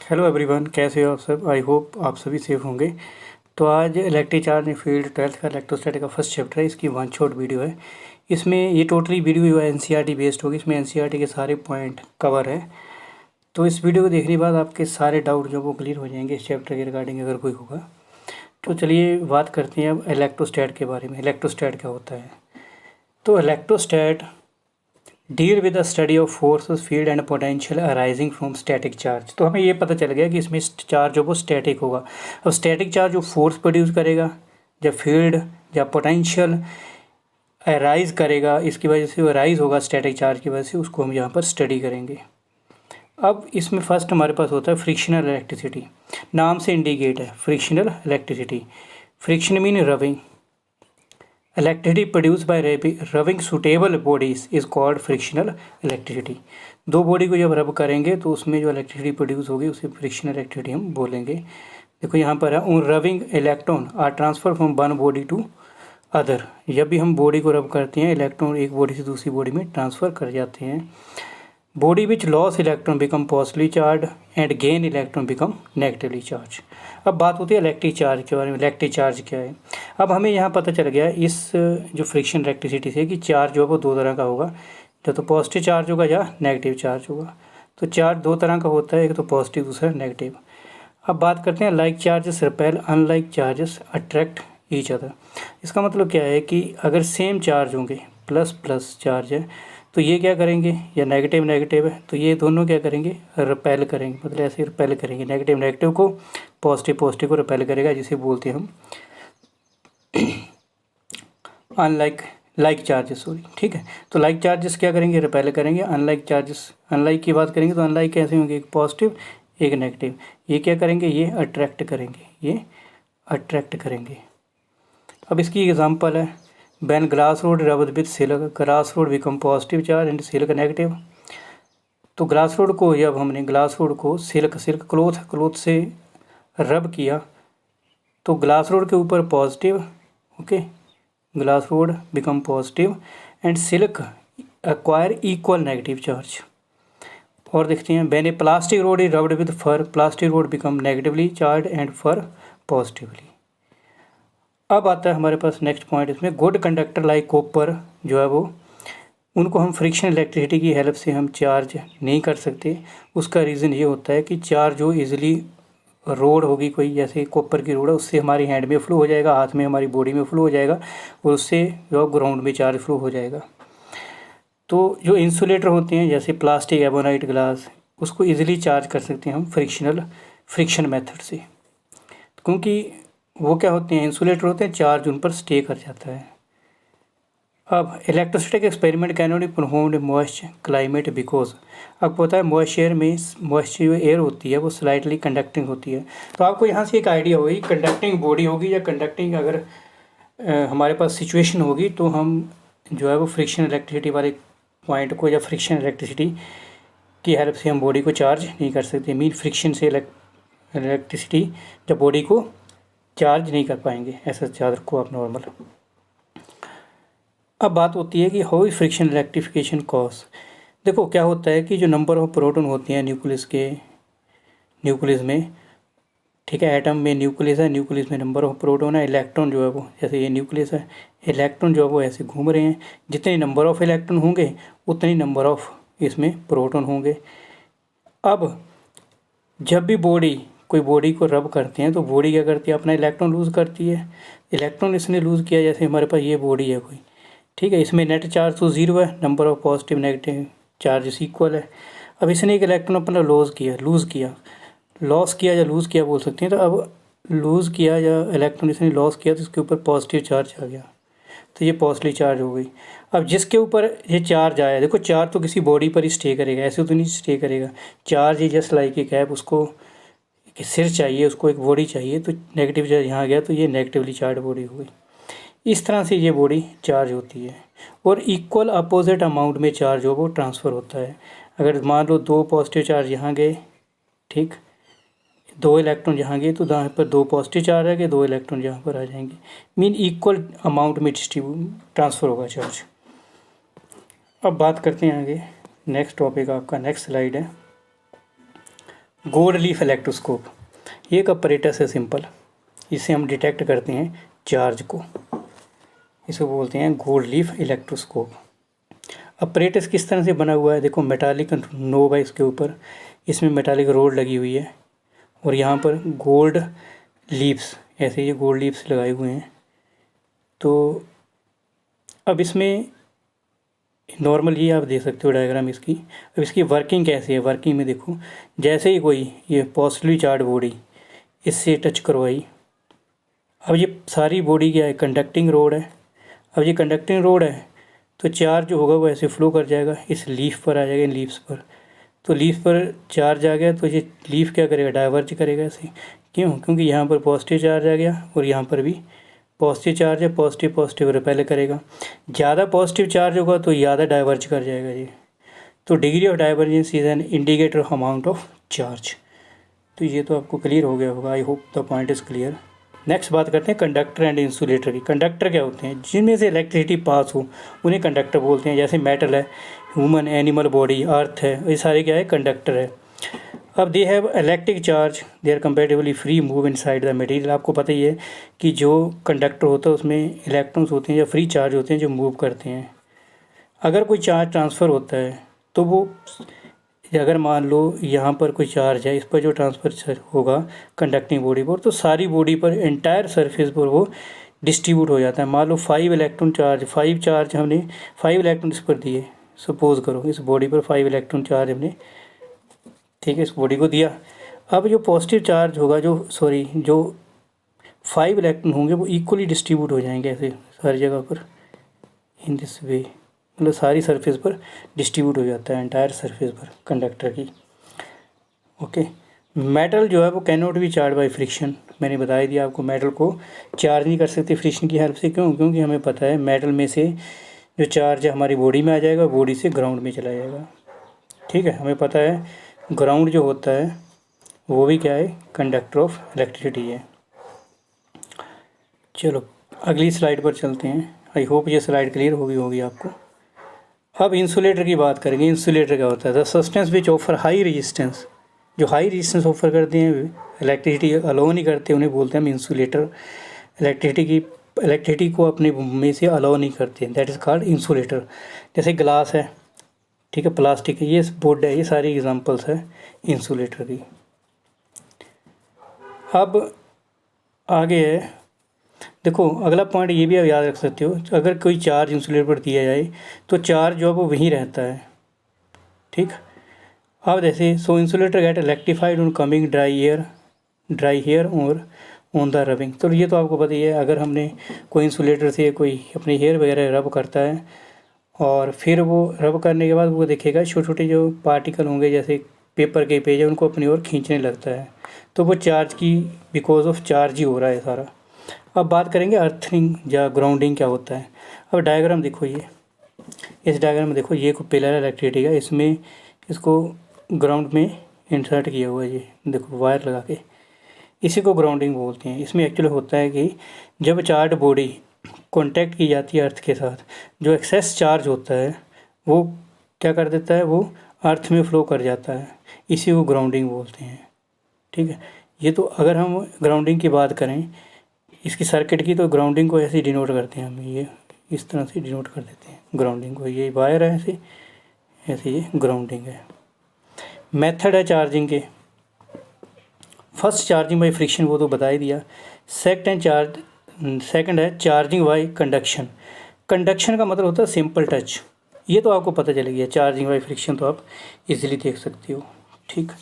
Hello everyone, कैसे हो आप सब। आई होप आप सभी सेफ होंगे। तो आज electric charge in field 12th का इलेक्ट्रोस्टैटिक का फर्स्ट चैप्टर है। इसकी वन शॉट वीडियो है। इसमें ये टोटली वीडियो जो है एनसीईआरटी बेस्ड होगी। इसमें एनसीईआरटी के सारे पॉइंट कवर है। तो इस वीडियो को देखने के बाद आपके सारे डाउट जो वो क्लियर हो जाएंगे इस चैप्टर के रिगार्डिंग, अगर कोई होगा। तो चलिए बात करते हैं अब इलेक्ट्रोस्टैट के बारे में। इलेक्ट्रोस्टैट क्या होता है? तो electrostatics deal with the study of forces field and potential arising from static charge. तो हमें ये पता चल गया कि इसमें चार्ज जो वो स्टैटिक होगा। अब स्टैटिक चार्ज जो फोर्स प्रोड्यूस करेगा, जब फील्ड या पोटेंशियल अराइज करेगा, इसकी वजह से वो अराइज होगा स्टैटिक चार्ज की वजह से, उसको हम यहाँ पर स्टडी करेंगे। अब इसमें फर्स्ट हमारे पास होता है फ्रिक्शनल इलेक्ट्रिसिटी। नाम से इंडिकेट है frictional electricity. Friction mean रविंग। Electricity produce by rubbing suitable bodies is called frictional electricity. दो बॉडी को जब रब करेंगे तो उसमें जो इलेक्ट्रिसिटी प्रोड्यूस होगी उसे फ्रिक्शनल इलेक्ट्रिसिटी हम बोलेंगे। देखो यहाँ पर है on rubbing electron are transfer from one body to other. जब भी हम बॉडी को रब करते हैं, इलेक्ट्रॉन एक बॉडी से दूसरी बॉडी में ट्रांसफ़र कर जाते हैं। Body which loss electron become positively charge and gain electron become negatively charge. अब बात होती है इलेक्ट्रिक चार्ज के बारे में। इलेक्ट्रिक चार्ज क्या है? अब हमें यहाँ पता चल गया इस जो फ्रिक्शन इलेक्ट्रिसिटी से कि चार्ज जो है वो दो तरह का होगा, या तो पॉजिटिव चार्ज होगा या नेगेटिव चार्ज होगा। तो चार्ज दो तरह का होता है, एक तो पॉजिटिव, दूसरा नेगेटिव। अब बात करते हैं like charges repel, unlike charges attract each other. इसका मतलब क्या है कि अगर सेम चार्ज होंगे, प्लस प्लस चार्ज है, तो ये क्या करेंगे, या नेगेटिव नेगेटिव है तो ये दोनों क्या करेंगे, रिपेल करेंगे। मतलब ऐसे रिपेल करेंगे, नेगेटिव नेगेटिव को, पॉजिटिव पॉजिटिव को रिपेल करेगा, जिसे बोलते हैं हम अनलाइक लाइक चार्जेस, सॉरी, ठीक है। तो लाइक चार्जेस क्या करेंगे, रिपेल करेंगे। अनलाइक चार्जेस, अनलाइक की बात करेंगे तो अनलाइक कैसे होंगे, एक पॉजिटिव एक नेगेटिव। ये क्या करेंगे, ये अट्रैक्ट करेंगे, ये अट्रैक्ट करेंगे। अब इसकी एग्जांपल है when glass rod rubbed with silk, glass rod become positive charge and silk negative। तो ग्लास रोड को, जब हमने ग्लास रोड को सिल्क क्लोथ से रब किया तो ग्लास रोड के ऊपर positive, okay, glass rod become positive and silk acquire equal negative charge. और देखते हैं when a plastic rod is rubbed with fur, plastic rod become negatively charge and fur positively. अब आता है हमारे पास नेक्स्ट पॉइंट। इसमें गुड कंडक्टर लाइक कॉपर जो है वो, उनको हम फ्रिक्शन इलेक्ट्रिसिटी की हेल्प से हम चार्ज नहीं कर सकते। उसका रीज़न ये होता है कि चार्ज जो इजीली रोड होगी कोई, जैसे कॉपर की रोड है, उससे हमारी हैंड में फ्लो हो जाएगा, हाथ में, हमारी बॉडी में फ्लो हो जाएगा, और उससे जो ग्राउंड में चार्ज फ्लो हो जाएगा। तो जो इंसुलेटर होते हैं जैसे प्लास्टिक, एबोनाइट, ग्लास, उसको ईजिली चार्ज कर सकते हैं हम फ्रिक्शन मेथड से, क्योंकि वो क्या होते हैं, इंसुलेटर होते हैं, चार्ज उन पर स्टे कर जाता है। अब electrostatic experiment can not be performed in moist climate because, आपको पता है मॉइस्ट एयर में, मॉइस्ट जो एयर होती है वो स्लाइटली कंडक्टिंग होती है। तो आपको यहाँ से एक आइडिया होगी, कंडक्टिंग बॉडी होगी या कंडक्टिंग अगर हमारे पास सिचुएशन होगी तो हम जो है वो फ्रिक्शन इलेक्ट्रिसिटी वाले पॉइंट को या फ्रिक्शन इलेक्ट्रिसिटी की हेल्प से हम बॉडी को चार्ज नहीं कर सकते। मीन फ्रिक्शन से इलेक्ट्रिसिटी जब बॉडी को चार्ज नहीं कर पाएंगे, ऐसा याद रखो आप नॉर्मल। अब बात होती है कि how is friction electrification cause. देखो क्या होता है कि जो नंबर ऑफ प्रोटॉन होते हैं न्यूक्लियस में, ठीक है, एटम में न्यूक्लियस है, न्यूक्लियस में नंबर ऑफ प्रोटॉन है। इलेक्ट्रॉन जो है वो, जैसे ये न्यूक्लियस है, इलेक्ट्रॉन जो है वो ऐसे घूम रहे हैं। जितने नंबर ऑफ इलेक्ट्रॉन होंगे उतनी नंबर ऑफ इसमें प्रोटॉन होंगे। अब जब भी कोई बॉडी को रब करते हैं तो बॉडी क्या करती है, अपना इलेक्ट्रॉन लूज़ करती है। इलेक्ट्रॉन इसने लूज़ किया, जैसे हमारे पास ये बॉडी है कोई, ठीक है, इसमें नेट चार्ज तो 0 है, number of positive negative charges equal है। अब इसने एक इलेक्ट्रॉन अपना लॉस किया या लूज़ किया बोल सकते हैं। तो अब लूज़ किया या इलेक्ट्रॉन इसने लॉस किया तो इसके ऊपर पॉजिटिव चार्ज आ गया, तो ये पॉजिटिव चार्ज हो गई। अब जिसके ऊपर ये चार्ज आया, देखो चार्ज तो किसी बॉडी पर ही स्टे करेगा, ऐसे तो नहीं स्टे करेगा। Charge he just like A cap, उसको एक सिर चाहिए, उसको एक बॉडी चाहिए, तो नेगेटिव चार्ज यहाँ गया तो ये नेगेटिवली चार्ज बॉडी हो गई। इस तरह से ये बॉडी चार्ज होती है और इक्वल अपोजिट अमाउंट में चार्ज हो वो ट्रांसफ़र होता है। अगर मान लो 2 पॉजिटिव चार्ज यहाँ गए, ठीक, 2 इलेक्ट्रॉन यहाँ गए तो यहाँ पर 2 पॉजिटिव चार्ज आ गए, 2 इलेक्ट्रॉन यहाँ पर आ जाएंगे। मीन इक्वल अमाउंट में ट्रांसफ़र होगा चार्ज। अब बात करते हैं आगे, नेक्स्ट टॉपिक आपका नेक्स्ट स्लाइड है गोल्ड लीफ इलेक्ट्रोस्कोप, ये एक अपरेटस है सिंपल, इससे हम डिटेक्ट करते हैं चार्ज को, इसको बोलते हैं गोल्ड लीफ इलेक्ट्रोस्कोप। अपरेटस किस तरह से बना हुआ है, देखो मेटालिक नोब है इसके ऊपर, इसमें मेटालिक रोड लगी हुई है और यहाँ पर गोल्ड लीव्स, ऐसे ये गोल्ड लीव्स लगाए हुए हैं। तो अब इसमें नॉर्मल ये आप देख सकते हो डायग्राम इसकी। अब इसकी वर्किंग कैसे है, वर्किंग में देखो, जैसे ही कोई ये पॉजिटिवली चार्ज बॉडी इससे टच करवाई, अब ये सारी बॉडी क्या है, कंडक्टिंग रोड है। अब ये कंडक्टिंग रोड है तो चार्ज जो होगा वो ऐसे फ्लो कर जाएगा, इस लीफ पर आ जाएगा, इन लीव्स पर। तो लीफ पर चार्ज आ गया तो ये लीफ क्या करेगा, डाइवर्ज करेगा ऐसे। क्यों, क्योंकि यहाँ पर पॉजिटिव चार्ज आ गया और यहाँ पर भी पॉजिटिव चार्ज है, पॉजिटिव पॉजिटिव रिपेल करेगा। ज़्यादा पॉजिटिव चार्ज होगा तो ज़्यादा डाइवर्ज कर जाएगा ये। तो degree of divergence is an indicator of amount of charge. तो ये तो आपको क्लियर हो गया होगा, I hope the point is clear. Next बात करते हैं कंडक्टर एंड इंसुलेटर की। कंडक्टर क्या होते हैं, जिनमें से इलेक्ट्रिसिटी पास हो उन्हें कंडक्टर बोलते हैं। जैसे मेटल है, ह्यूमन एनिमल बॉडी, अर्थ है, ये सारे क्या है, कंडक्टर है। अब they have electric charge, they are comparatively free move inside the material. आपको पता ही है कि जो कंडक्टर होता है उसमें इलेक्ट्रॉन्स होते हैं या फ्री चार्ज होते हैं जो मूव करते हैं। अगर कोई चार्ज ट्रांसफ़र होता है तो वो, अगर मान लो यहाँ पर कोई चार्ज है, इस पर जो ट्रांसफ़र होगा कंडक्टिंग बॉडी पर, तो सारी बॉडी पर, एंटायर सरफेस पर वो डिस्ट्रीब्यूट हो जाता है। मान लो 5 इलेक्ट्रॉन चार्ज, 5 चार्ज हमने 5 इलेक्ट्रॉन इस पर दिए, सपोज करो इस बॉडी पर 5 इलेक्ट्रॉन चार्ज हमने, ठीक है, इस बॉडी को दिया। अब जो पॉजिटिव चार्ज होगा, जो 5 इलेक्ट्रॉन होंगे वो इक्वली डिस्ट्रीब्यूट हो जाएंगे ऐसे सारी जगह पर, इन दिस वे, मतलब सारी सरफेस पर डिस्ट्रीब्यूट हो जाता है, एंटायर सरफेस पर कंडक्टर की। ओके, मेटल जो है वो can not be charge by friction. मैंने बता दिया आपको, मेटल को चार्ज नहीं कर सकते फ्रिक्शन की हेल्प से। क्यों, क्योंकि हमें पता है मेटल में से जो चार्ज है हमारी बॉडी में आ जाएगा, बॉडी से ग्राउंड में चला जाएगा। ठीक है, हमें पता है ग्राउंड जो होता है वो भी क्या है, कंडक्टर ऑफ इलेक्ट्रिसिटी है। चलो अगली स्लाइड पर चलते हैं। आई होप ये स्लाइड क्लियर होगी आपको। अब इंसुलेटर की बात करेंगे। इंसुलेटर क्या होता है, the substance which offer high resistance, जो हाई रेजिस्टेंस ऑफर करते हैं, इलेक्ट्रिसिटी अलाउ नहीं करते, उन्हें बोलते हैं हम इंसुलेटर। इलेक्ट्रिसिटी को अपने में से अलाउ नहीं करते, दैट इज़ कॉल्ड इंसुलेटर। जैसे ग्लास है, ठीक है, प्लास्टिक है, ये बोर्ड है, ये सारी एग्जांपल्स है इंसुलेटर की। अब आगे है, देखो अगला पॉइंट ये भी आप याद रख सकते हो, अगर कोई चार्ज इंसुलेटर पर दिया जाए तो चार्ज जो है वो वहीं रहता है। ठीक, अब जैसे so insulator get electrified on combing dry hair और ऑन द रबिंग। तो ये तो आपको पता ही है, अगर हमने कोई इंसुलेटर से कोई अपने हेयर वगैरह रब करता है और फिर वो रब करने के बाद वो देखेगा छोटे छोटे जो पार्टिकल होंगे, जैसे पेपर के पेज है, उनको अपनी ओर खींचने लगता है, तो वो चार्ज की, बिकॉज ऑफ चार्ज ही हो रहा है सारा। अब बात करेंगे अर्थिंग या ग्राउंडिंग क्या होता है। अब डायग्राम देखो, ये इस डायग्राम में देखो, ये पिलर इलेक्ट्रिसिटी का, इसमें इसको ग्राउंड में इंसर्ट किया हुआ है, ये देखो वायर लगा के, इसी को ग्राउंडिंग बोलते हैं। इसमें एक्चुअली होता है कि जब चार्ज बॉडी कॉन्टैक्ट की जाती है अर्थ के साथ, जो एक्सेस चार्ज होता है वो क्या कर देता है, वो अर्थ में फ्लो कर जाता है, इसी को ग्राउंडिंग बोलते हैं। ठीक है, ये तो अगर हम ग्राउंडिंग की बात करें इसकी सर्किट की, तो ग्राउंडिंग को ऐसे डिनोट करते हैं हम, ये इस तरह से डिनोट कर देते हैं ग्राउंडिंग को। ये वायर है ऐसे, ऐसे ये ग्राउंडिंग है। मेथड है चार्जिंग के, फर्स्ट चार्जिंग बाय फ्रिक्शन, वो तो बता ही दिया। सेकंड है चार्जिंग बाय कंडक्शन। कंडक्शन का मतलब होता है सिंपल टच, ये तो आपको पता चल गया। चार्जिंग बाय फ्रिक्शन तो आप इजीली देख सकते हो। ठीक,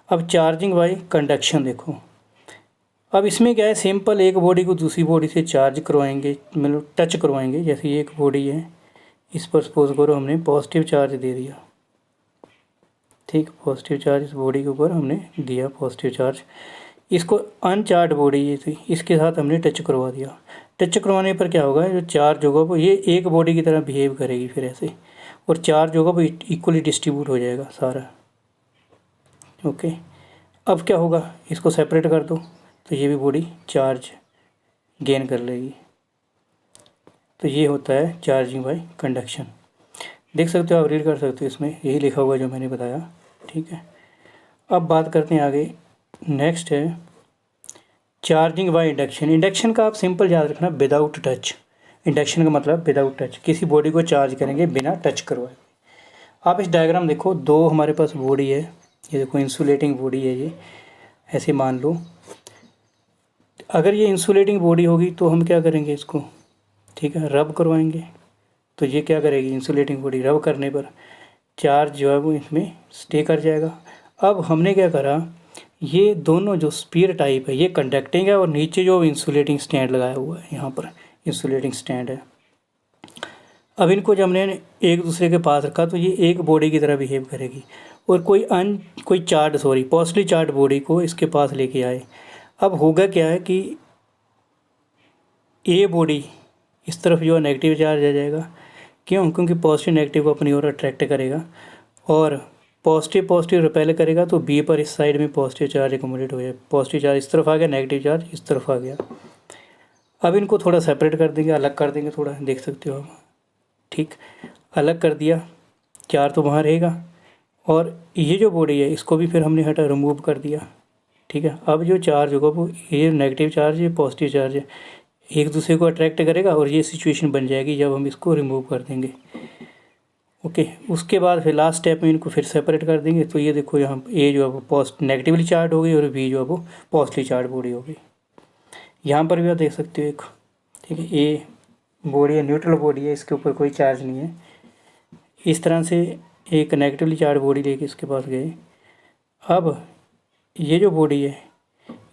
अब चार्जिंग बाय कंडक्शन देखो, अब इसमें क्या है, सिंपल एक बॉडी को दूसरी बॉडी से चार्ज करवाएंगे, मतलब टच करवाएंगे। जैसे ये एक बॉडी है, इस पर सपोज करो हमने पॉजिटिव चार्ज दे दिया, ठीक, पॉजिटिव चार्ज इस बॉडी के ऊपर हमने दिया पॉजिटिव चार्ज। इसको अनचार्ज बॉडी ये थी, इसके साथ हमने टच करवा दिया। टच करवाने पर क्या होगा, जो चार्ज होगा वो ये एक बॉडी की तरह बिहेव करेगी फिर ऐसे, और चार्ज होगा वो इक्वली डिस्ट्रीब्यूट हो जाएगा सारा। ओके, अब क्या होगा, इसको सेपरेट कर दो तो ये भी बॉडी चार्ज गेन कर लेगी। तो ये होता है चार्जिंग बाय कंडक्शन। देख सकते हो, आप रीड कर सकते हो, इसमें यही लिखा हुआ जो मैंने बताया। ठीक है, अब बात करते हैं आगे। नेक्स्ट है चार्जिंग बाय इंडक्शन। इंडक्शन का आप सिंपल याद रखना, विदाउट टच। इंडक्शन का मतलब विदाउट टच, किसी बॉडी को चार्ज करेंगे बिना टच करवाए। आप इस डायग्राम देखो, दो हमारे पास बॉडी है, ये देखो इंसुलेटिंग बॉडी है ये, ऐसे मान लो। अगर ये इंसुलेटिंग बॉडी होगी तो हम क्या करेंगे इसको, ठीक है, रब करवाएंगे। तो ये क्या करेगी, इंसुलेटिंग बॉडी रब करने पर चार्ज जो है वो इसमें स्टे कर जाएगा। अब हमने क्या करा, ये दोनों जो स्पीयर टाइप है ये कंडक्टिंग है और नीचे जो इंसुलेटिंग स्टैंड लगाया हुआ है, यहाँ पर इंसुलेटिंग स्टैंड है। अब इनको जब हमने एक दूसरे के पास रखा तो ये एक बॉडी की तरह बिहेव करेगी और कोई पॉजिटिवली चार्ज बॉडी को इसके पास लेके आए। अब होगा क्या है कि ए बॉडी इस तरफ जो है नेगेटिव चार्ज आ जाएगा। क्यों? क्योंकि पॉजिटिव नेगेटिव को अपनी ओर अट्रैक्ट करेगा और पॉजिटिव रिपेल करेगा, तो बी पर इस साइड में पॉजिटिव चार्ज एकमुलेट हो जाए। पॉजिटिव चार्ज इस तरफ आ गया, नेगेटिव चार्ज इस तरफ आ गया। अब इनको थोड़ा सेपरेट कर देंगे, अलग कर देंगे, थोड़ा देख सकते हो आप, ठीक, अलग कर दिया, चार्ज तो वहाँ रहेगा। और ये जो बॉडी है इसको भी फिर हमने रिमूव कर दिया, ठीक है। अब जो चार्ज होगा वो ये नेगेटिव चार्ज है, पॉजिटिव चार्ज है, एक दूसरे को अट्रैक्ट करेगा और ये सिचुएशन बन जाएगी जब हम इसको रिमूव कर देंगे। ओके, उसके बाद फिर लास्ट स्टेप में इनको फिर सेपरेट कर देंगे। तो ये देखो यहाँ ए जो है वो नेगेटिवली चार्ज हो गई और बी जो है वो पॉजिटिवली चार्ज बॉडी हो गई। यहाँ पर भी आप देख सकते हो एक, ठीक है, ए बॉडी है, न्यूट्रल बॉडी है, इसके ऊपर कोई चार्ज नहीं है। इस तरह से एक नेगेटिवली चार्ज बॉडी लेके इसके पास गए। अब ये जो बॉडी है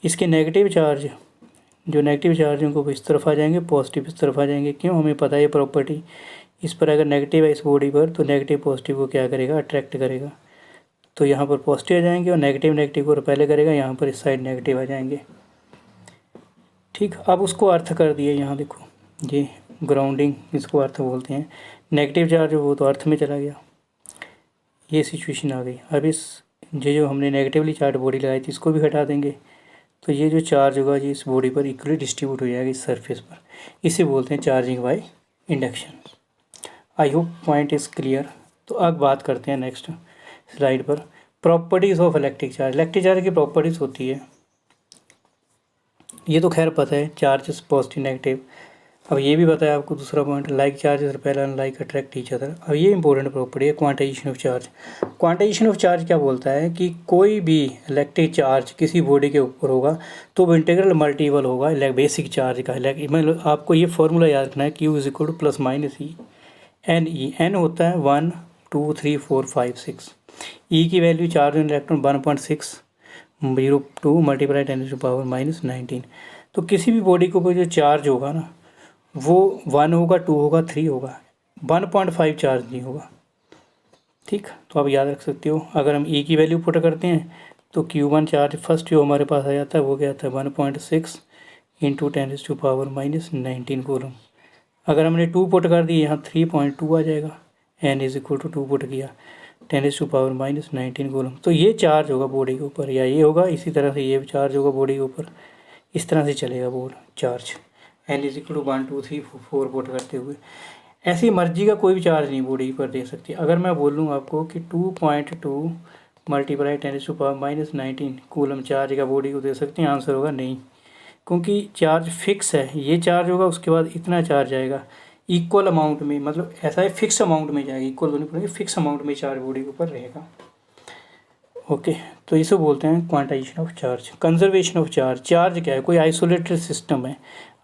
इसके नेगेटिव चार्ज हैं वो इस तरफ आ जाएंगे, पॉजिटिव इस तरफ आ जाएंगे। क्यों? हमें पता है ये प्रॉपर्टी, इस पर अगर नेगेटिव है इस बॉडी पर तो नेगेटिव पॉजिटिव को क्या करेगा, अट्रैक्ट करेगा। तो यहाँ पर पॉजिटिव आ जाएंगे और नेगेटिव को रिपेल करेगा, यहाँ पर इस साइड नेगेटिव आ जाएंगे, ठीक। अब उसको अर्थ कर दिए, यहाँ देखो ये ग्राउंडिंग इसको अर्थ बोलते हैं। नेगेटिव चार्ज वो तो अर्थ में चला गया, ये सिचुएशन आ गई। अब इस जो हमने नेगेटिवली चार्ज बॉडी लगाई थी इसको भी हटा देंगे, तो ये जो चार्ज होगा ये इस बॉडी पर इक्वली डिस्ट्रीब्यूट हो जाएगा इस सरफेस पर। इसे बोलते हैं charging by induction. I hope point is clear. तो अब बात करते हैं नेक्स्ट स्लाइड पर, properties of electric charge. Electric charge की प्रॉपर्टीज़ होती है, ये तो खैर पता है, चार्जेस पॉजिटिव नेगेटिव। अब ये भी बताया आपको दूसरा point, like charges repel unlike attract each other. अब ये इंपॉर्टेंट प्रॉपर्टी है quantization of charge. Quantization of charge क्या बोलता है कि कोई भी इलेक्ट्रिक चार्ज किसी बॉडी के ऊपर होगा तो वो इंटीग्रल मल्टीपल होगा बेसिक चार्ज का। मतलब आपको ये फॉर्मूला याद रखना है, Q is equal to plus minus e n e. N होता है 1 2 3 4 5 6। ई की value charge on electron 1.602 multiply 10⁻⁻19। तो किसी भी बॉडी के ऊपर जो चार्ज होगा ना वो 1 होगा, 2 होगा, 3 होगा, 1.5 चार्ज नहीं होगा, ठीक। तो आप याद रख सकते हो। अगर हम ई की वैल्यू पुट करते हैं तो Q1 चार्ज फर्स्ट जो हमारे पास आ जाता है वो क्या आता है 1.6 इंटू 10⁻⁻19 कूलम। अगर हमने 2 पुट कर दी यहाँ 3.2 आ जाएगा, n इज इक्वल टू 2 पुट किया 10⁻⁻19 कूलम। तो ये चार्ज होगा बॉडी के ऊपर, या ये होगा, इसी तरह से ये चार्ज होगा बॉडी के ऊपर, इस तरह से चलेगा board charge, n is equal to 1 2 3 4 पुट करते हुए। ऐसी मर्जी का कोई भी चार्ज नहीं बॉडी पर दे सकती। अगर मैं बोलूँ आपको कि 2.2 मल्टीप्लाई 10⁻⁻19 कूलम चार्ज का बॉडी को दे सकते हैं, आंसर होगा नहीं, क्योंकि चार्ज फिक्स है। ये चार्ज होगा उसके बाद इतना चार्ज आएगा इक्वल अमाउंट में, मतलब ऐसा है फिक्स अमाउंट में जाएगा, इक्वल होने पड़ेगा, फिक्स अमाउंट में चार्ज बॉडी के ऊपर रहेगा। ओके, तो इसे बोलते हैं quantization of charge. Conservation of charge. Charge क्या है, कोई आइसोलेटेड सिस्टम है,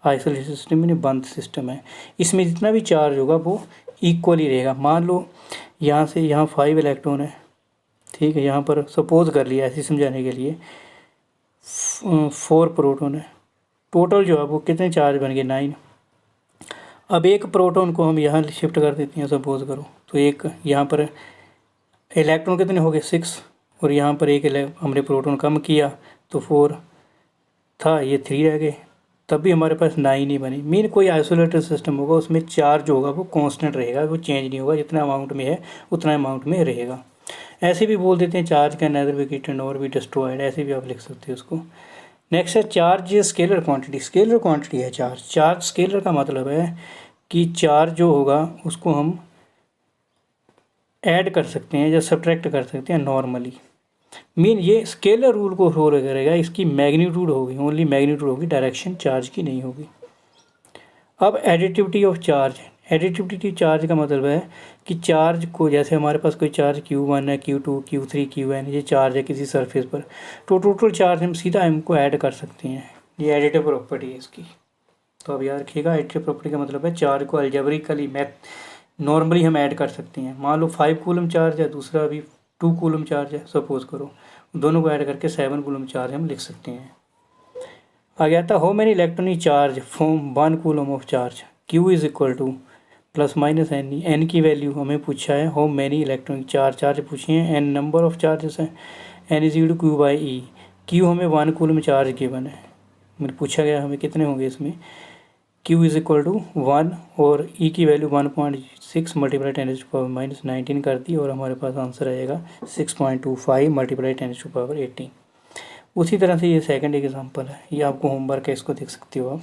आइसोलेटेड सिस्टम यानी बंद सिस्टम है, इसमें जितना भी चार्ज होगा वो इक्वल ही रहेगा। मान लो यहाँ से यहाँ 5 इलेक्ट्रॉन है, ठीक है, यहाँ पर सपोज कर लिया ऐसे समझाने के लिए 4 प्रोटॉन है, टोटल जो है वो कितने चार्ज बन गए 9। अब एक प्रोटॉन को हम यहाँ शिफ्ट कर देते हैं सपोज करो, तो एक यहाँ पर इलेक्ट्रॉन कितने हो गए 6 और यहाँ पर एक हमने प्रोटॉन कम किया तो 4 था, ये 3 रह गए, तब भी हमारे पास 9 ही बनी। मीन कोई आइसोलेटेड सिस्टम होगा उसमें चार्ज होगा वो कांस्टेंट रहेगा, वो चेंज नहीं होगा, जितना अमाउंट में है उतना अमाउंट में रहेगा। ऐसे भी बोल देते हैं charge can nether be given nor be destroyed, ऐसे भी आप लिख सकते हो उसको। नेक्स्ट है charge scalar quantity. Scalar quantity है चार्ज। चार्ज स्केलर का मतलब है कि चार्ज जो होगा उसको हम ऐड कर सकते हैं या सब्ट्रैक्ट कर सकते हैं नॉर्मली, मीन ये स्केलर रूल को फॉलो करेगा, इसकी मैग्नीट्यूड होगी, ओनली मैग्नीट्यूड होगी, डायरेक्शन चार्ज की नहीं होगी। अब additivity of charge, additivity charge का मतलब है कि चार्ज को, जैसे हमारे पास कोई चार्ज Q1 है, Q2, Q3, Qn ये चार्ज है किसी सरफेस पर, तो टोटल चार्ज हम सीधा इनको ऐड कर सकते हैं। ये एडिटिव प्रॉपर्टी है इसकी। तो अब याद रखिएगा, एडिटिव प्रॉपर्टी का मतलब है चार्ज को अलजेब्रिकली नॉर्मली हम ऐड कर सकते हैं। मान लो 5 कूलम चार्ज है, दूसरा अभी 2 कूलम चार्ज है सपोज करो, दोनों को ऐड करके 7 कूलम चार्ज हम लिख सकते हैं। आ गया था how many electronic charge from 1 coulomb of charge, Q is equal to plus minus n की वैल्यू हमें पूछा है, हाउ मैनी इलेक्ट्रॉनिक चार्ज पूछे हैं, एन नंबर ऑफ चार्जेस हैं, n is equal to Q by e. Q हमें 1 coulomb charge given है, मतलब पूछा गया हमें कितने होंगे इसमें, Q इज इक्वल टू 1 और E की वैल्यू 1.6 मल्टीप्लाई 10⁻⁻19 कर दी और हमारे पास आंसर आएगा 6.25 मल्टीप्लाई 10⁻18। उसी तरह से ये सेकंड एग्जांपल है, ये आपको होमवर्क है, इसको देख सकते हो आप।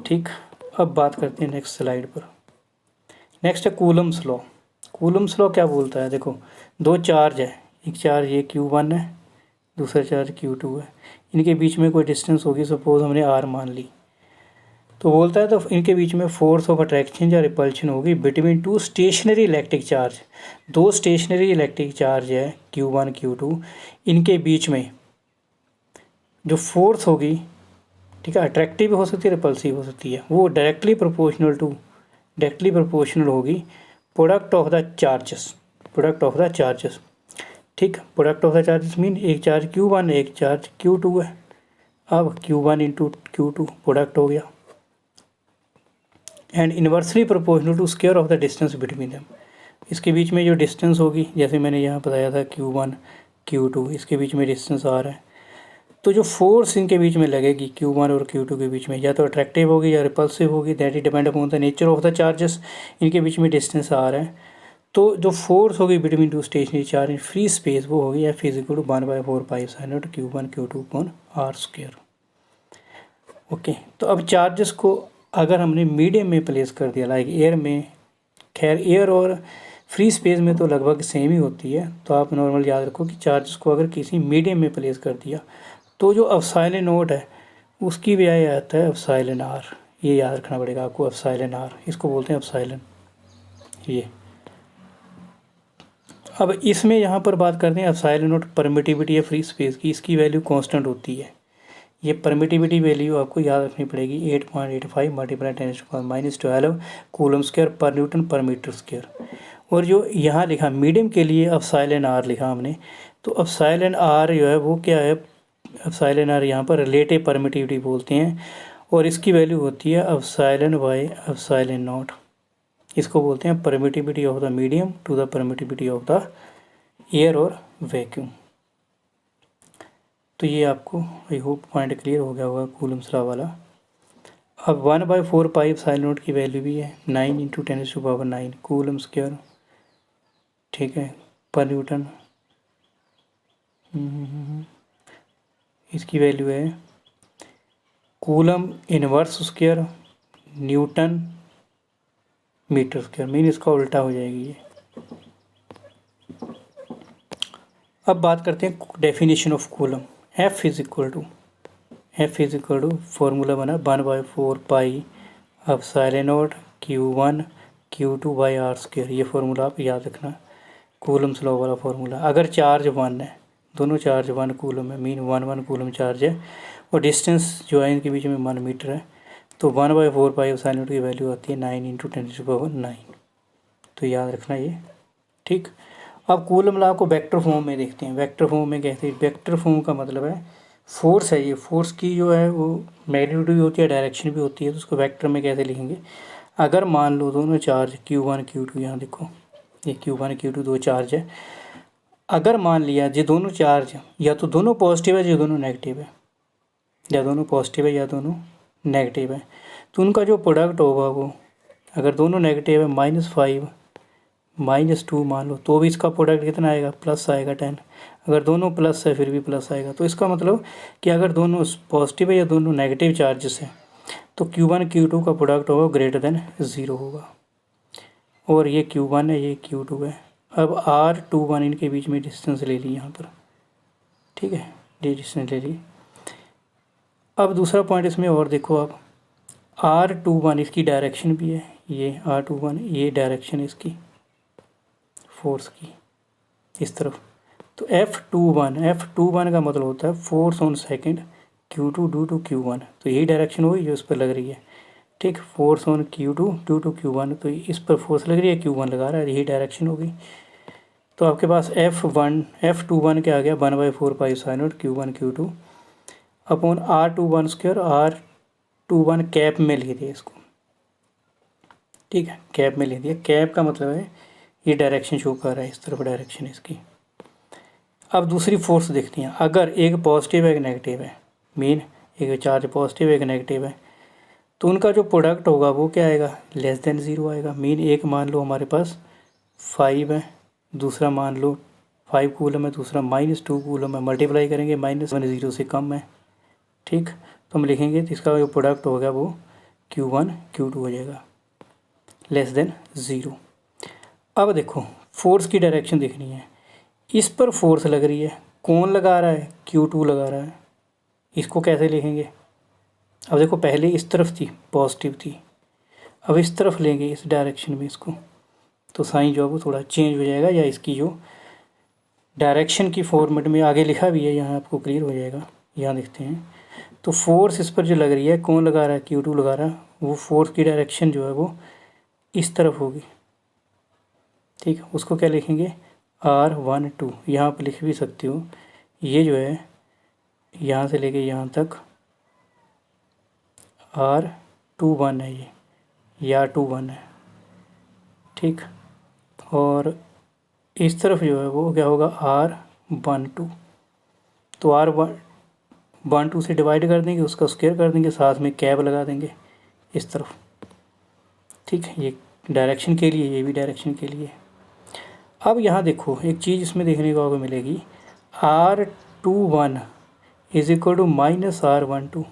ठीक, अब बात करते हैं नेक्स्ट स्लाइड पर। नेक्स्ट है कूलम्स लॉ। कूलम्स लॉ क्या बोलता है, देखो दो चार्ज है, एक चार्ज ये Q1 है, दूसरा चार्ज Q2 है, इनके बीच में कोई डिस्टेंस होगी, सपोज हमने R मान ली, तो बोलता है तो इनके बीच में फोर्स ऑफ अट्रैक्शन या रिपल्शन होगी बिटवीन 2 स्टेशनरी इलेक्ट्रिक चार्ज। दो स्टेशनरी इलेक्ट्रिक चार्ज है Q1 Q2, इनके बीच में जो फोर्स होगी, ठीक है, अट्रैक्टिव हो सकती है, रिपल्सिव हो सकती है, वो डायरेक्टली प्रोपोर्शनल होगी प्रोडक्ट ऑफ द चार्जेस। ठीक, product of the charges mean एक चार्ज Q1 एक चार्ज Q2 है, अब Q1 इंटू Q2 प्रोडक्ट हो गया, and inversely proportional to square of the distance between them. इसके बीच में जो डिस्टेंस होगी, जैसे मैंने यहाँ बताया था Q1 Q2, इसके बीच में डिस्टेंस आ रहा है, तो जो फोर्स इनके बीच में लगेगी Q1 और Q2 के बीच में, या तो अट्रैक्टिव होगी या रिपल्सिव होगी, that is depend upon the nature of the charges. इनके बीच में डिस्टेंस आ रहा है, तो जो फोर्स होगी between 2 stationary charge in free space, वो होगी F is equal to 1/4π Q1 Q2 upon R²। Okay, तो अब चार्जेस को अगर हमने मीडियम में प्लेस कर दिया, लाइक एयर में, खैर एयर और फ्री स्पेस में तो लगभग सेम ही होती है, तो आप नॉर्मल याद रखो कि चार्जेस को अगर किसी मीडियम में प्लेस कर दिया, तो जो एप्सिलॉन नोट है उसकी वैल्यू आता है एप्सिलॉन R। ये याद रखना पड़ेगा आपको, एप्सिलॉन R, इसको बोलते हैं एप्सिलॉन। ये अब इसमें यहाँ पर बात करते हैं एप्सिलॉन नोट परमिटिविटी या फ्री स्पेस की, इसकी वैल्यू कांस्टेंट होती है। ये परमिटिविटी वैल्यू आपको याद रखनी पड़ेगी 8.85 मल्टीप्लाई 10⁻12 कूलम स्क्वायर पर न्यूटन पर मीटर स्क्वायर। और जो यहाँ लिखा मीडियम के लिए एप्सिलॉन R लिखा हमने, तो एप्सिलॉन R जो है वो क्या है, एप्सिलॉन R यहाँ पर रिलेटिव परमिटिविटी बोलते हैं, और इसकी वैल्यू होती है एप्सिलॉन बाय एप्सिलॉन नॉट। इसको बोलते हैं permittivity of the medium to the permittivity of the air और वैक्यूम। तो ये आपको आई होप पॉइंट क्लियर हो गया होगा कूलम्स लॉ वाला। अब 1/4π एप्सिलॉन नॉट की वैल्यू भी है 9 × 10⁻⁹ कूलम स्क्वायर, ठीक है, पर न्यूटन। इसकी वैल्यू है coulomb inverse square newton metre square, mean इसका उल्टा हो जाएगी ये। अब बात करते हैं definition of coulomb. F is equal to formula बना 1/4π epsilon not Q1 Q2 by R²। ये फार्मूला आप याद रखना, कूलम्स लॉ वाला फार्मूला। अगर चार्ज 1 है, दोनों चार्ज 1 कूलम है, मीन 1 कूलम चार्ज है, और डिस्टेंस जो है इनके बीच में 1 मीटर है, तो 1/4π एप्सिलॉन नॉट की वैल्यू आती है 9 × 10⁻⁹। तो याद रखना ये, ठीक। अब कूलम लॉ को वेक्टर फॉर्म में देखते हैं। वेक्टर फॉर्म में कहते हैं, वेक्टर फॉर्म का मतलब है फोर्स है, ये फोर्स की जो है वो मैग्नीट्यूड भी होती है, डायरेक्शन भी होती है, तो उसको वेक्टर में कैसे लिखेंगे। अगर मान लो दोनों चार्ज Q1 Q2, यहाँ देखो ये Q1 Q2 दो चार्ज है, अगर मान लिया ये दोनों चार्ज या तो दोनों पॉजिटिव है या दोनों नेगेटिव है, या दोनों पॉजिटिव है या दोनों नेगेटिव है, तो उनका जो प्रोडक्ट होगा वो, अगर दोनों नेगेटिव है -5 -2 मान लो, तो भी इसका प्रोडक्ट कितना आएगा, प्लस आएगा 10। अगर दोनों प्लस है फिर भी प्लस आएगा। तो इसका मतलब कि अगर दोनों पॉजिटिव है या दोनों नेगेटिव चार्जेस हैं, तो Q1 Q2 का प्रोडक्ट होगा ग्रेटर देन 0 होगा। और ये Q1 है, ये Q2 है। अब R21 इनके बीच में डिस्टेंस ले ली यहाँ पर, ठीक है, ये डिस्टेंस ले ली। अब दूसरा पॉइंट इसमें और देखो आप, R21 इसकी डायरेक्शन भी है, ये R21 ये डायरेक्शन इसकी फोर्स की इस तरफ। तो F21 का मतलब होता है force on second Q2 due to Q1, तो यही डायरेक्शन हुई जो इस पर लग रही है। ठीक, force on Q2 due to Q1, तो इस पर फोर्स लग रही है, Q1 लगा रहा है, यही डायरेक्शन होगी। तो आपके पास F21 क्या आ गया 1/4 pi sine not Q1 Q2 upon R21 square, R21 cap में ले दिया इसको। ठीक है, कैप में ले दिया। कैप का मतलब है ये डायरेक्शन शो कर रहा है, इस तरफ डायरेक्शन इसकी। अब दूसरी फोर्स देखती हैं। अगर एक पॉजिटिव है एक नेगेटिव है, मीन एक चार्ज पॉजिटिव है एक नेगेटिव है, तो उनका जो प्रोडक्ट होगा वो क्या आएगा, लेस देन 0 आएगा। मीन एक मान लो हमारे पास 5 है, दूसरा मान लो 5 कूलम है, दूसरा -2 कूलम है, मल्टीप्लाई करेंगे -1 0 से कम है। ठीक, तो हम लिखेंगे तो इसका जो प्रोडक्ट होगा वो Q1 Q2 हो जाएगा, लेस देन 0। अब देखो फोर्स की डायरेक्शन देखनी है। इस पर फोर्स लग रही है, कौन लगा रहा है, Q2 लगा रहा है। इसको कैसे लिखेंगे, अब देखो पहले इस तरफ थी पॉजिटिव थी, अब इस तरफ लेंगे इस डायरेक्शन में इसको, तो साइन जो है वो थोड़ा चेंज हो जाएगा, या इसकी जो डायरेक्शन की फॉर्मेट में आगे लिखा भी है यहाँ आपको क्लियर हो जाएगा। यहाँ देखते हैं तो फोर्स इस पर जो लग रही है, कौन लगा रहा है, Q2 लगा रहा है, वो फोर्स की डायरेक्शन जो है वो इस तरफ होगी। ठीक, उसको क्या लिखेंगे R12, यहाँ पर लिख भी सकते हो। ये जो है यहाँ से लेके यहाँ तक R21 है, ये R21 है। ठीक, और इस तरफ जो है वो क्या होगा R12, तो R12 से डिवाइड कर देंगे, उसका स्क्वायर कर देंगे, साथ में कैप लगा देंगे इस तरफ। ठीक है, ये डायरेक्शन के लिए, ये भी डायरेक्शन के लिए। अब यहाँ देखो एक चीज़ इसमें देखने को आपको मिलेगी, R21 is equal to -R12।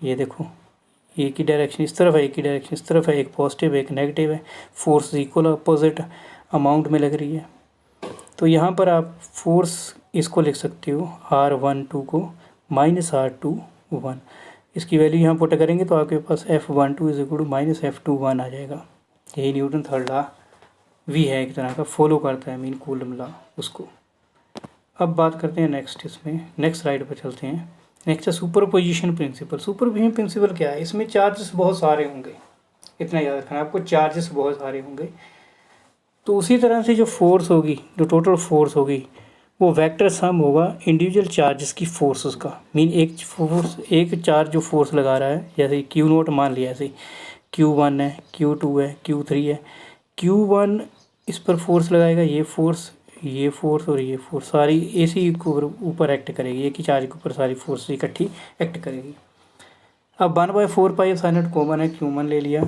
ये देखो एक ही डायरेक्शन इस तरफ है, एक ही डायरेक्शन इस तरफ है, एक पॉजिटिव एक नेगेटिव है, फोर्स इक्वल अपोजिट अमाउंट में लग रही है। तो यहाँ पर आप फोर्स इसको लिख सकते हो R12 को -R21, इसकी वैल्यू यहाँ पुट करेंगे तो आपके पास F12 is equal to -F21 आ जाएगा। यही न्यूटन थर्ड लॉ भी है, एक तरह का फॉलो करता है मीन कूलम लॉ उसको। अब बात करते हैं नेक्स्ट, इसमें नेक्स्ट स्लाइड पर चलते हैं। नेक्स्ट है सुपरपोजिशन प्रिंसिपल। सुपरपोजिशन प्रिंसिपल क्या है, इसमें चार्जेस बहुत सारे होंगे, इतना याद रखना आपको, चार्जेस बहुत सारे होंगे। तो उसी तरह से जो फोर्स होगी, जो टोटल फोर्स होगी, वो वेक्टर सम होगा इंडिविजुअल चार्जेस की फोर्सेस का। मीन एक चार्ज जो फोर्स लगा रहा है, जैसे Q0 मान लिया, ऐसे Q1 है, Q2 है, Q3 है। Q1 इस पर फोर्स लगाएगा, ये फोर्स और ये फोर्स सारी ऐसे ही ऊपर एक्ट करेगी, एक ही चार्ज के ऊपर सारी फोर्स इकट्ठी एक्ट करेगी। अब 1/4 पाई साइन कॉमन है, Q1 ले लिया,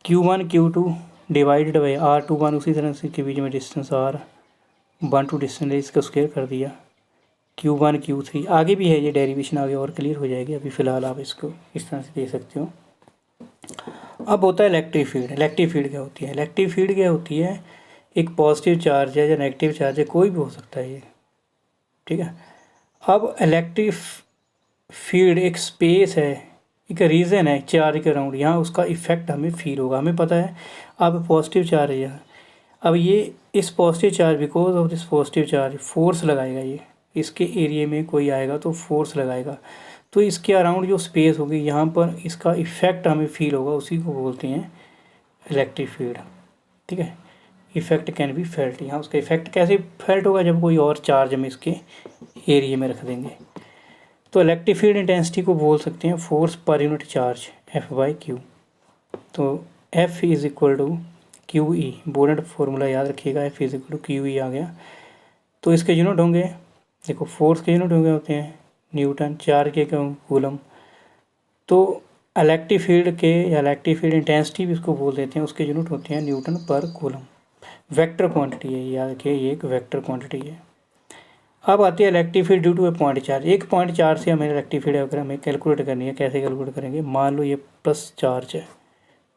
Q1 Q2 divided by R21, उसी तरह से के बीच में डिस्टेंस R12 डिस्टेंस है, इसका स्क्वायर कर दिया, Q1 Q3। आगे भी है ये डेरिवेशन, आगे और क्लियर हो जाएगी, अभी फ़िलहाल आप इसको इस तरह से दे सकते हो। अब होता है इलेक्ट्रिक फील्ड। इलेक्ट्रिक फील्ड क्या होती है, इलेक्ट्रिक फील्ड क्या होती है, एक पॉजिटिव चार्ज है या नेगेटिव चार्ज है, कोई भी हो सकता है ये। ठीक है, अब इलेक्ट्रिक फील्ड एक स्पेस है, एक रीजन है चार्ज के अराउंड, यहाँ उसका इफेक्ट हमें फील होगा। हमें पता है अब पॉजिटिव चार्ज है यहाँ, अब ये इस positive charge, because of this positive charge force लगाएगा, ये इसके एरिया में कोई आएगा तो फोर्स लगाएगा, तो इसके अराउंड जो स्पेस होगी यहाँ पर इसका इफेक्ट हमें फील होगा, उसी को बोलते हैं इलेक्ट्रिक फील्ड। ठीक है, इफेक्ट कैन बी फेल्ट। यहाँ उसका इफेक्ट कैसे फेल्ट होगा, जब कोई और चार्ज हम इसके एरिया में रख देंगे। तो इलेक्ट्रिक फील्ड इंटेंसिटी को बोल सकते हैं force per unit charge F/Q। तो F is equal to QE, board formula याद रखिएगा, F is equal to QE आ गया। तो इसके यूनिट होंगे, देखो फोर्स के यूनिट होंगे होते हैं न्यूटन, चार्ज के कूलम। तो इलेक्ट्रिक फील्ड के या इलेक्ट्रिक फील्ड इंटेंसिटी भी इसको बोल देते हैं, उसके यूनिट होते हैं न्यूटन पर कूलम। वेक्टर क्वांटिटी है, याद रखिए ये एक वेक्टर क्वांटिटी है। अब आती है electric field due to a point charge. एक पॉइंट चार्ज से हमें इलेक्ट्रिक फील्ड अगर हमें कैलकुलेट करनी है, कैसे कैलकुलेट करेंगे, मान लो ये प्लस चार्ज है,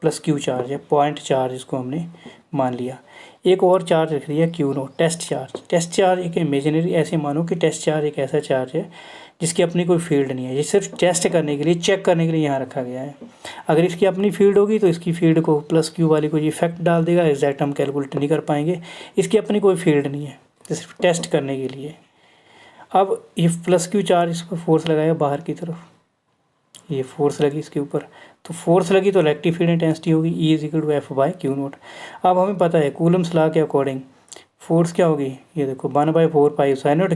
प्लस क्यू चार्ज है, पॉइंट चार्ज इसको हमने मान लिया। एक और चार्ज रख दिया q naught, test charge. Test charge एक इमेजिनरी, ऐसे मानो कि टेस्ट चार्ज एक ऐसा चार्ज है जिसकी अपनी कोई फील्ड नहीं है, ये सिर्फ टेस्ट करने के लिए, चेक करने के लिए यहाँ रखा गया है। अगर इसकी अपनी फील्ड होगी तो इसकी फील्ड को प्लस क्यू वाली को ये इफेक्ट डाल देगा, एग्जैक्ट हम कैलकुलेट नहीं कर पाएंगे। इसकी अपनी कोई फील्ड नहीं है, तो सिर्फ टेस्ट करने के लिए। अब ये प्लस क्यू चार्ज इस पर फोर्स लगाएगा बाहर की तरफ, ये फोर्स लगी इसके ऊपर, तो फोर्स लगी तो इलेक्ट्रिक फील्ड इंटेंसिटी होगी E is equal to f by q naught. अब हमें पता है कूलम्स लॉ के अकॉर्डिंग फोर्स क्या होगी, ये देखो 1/4 pi epsilon naught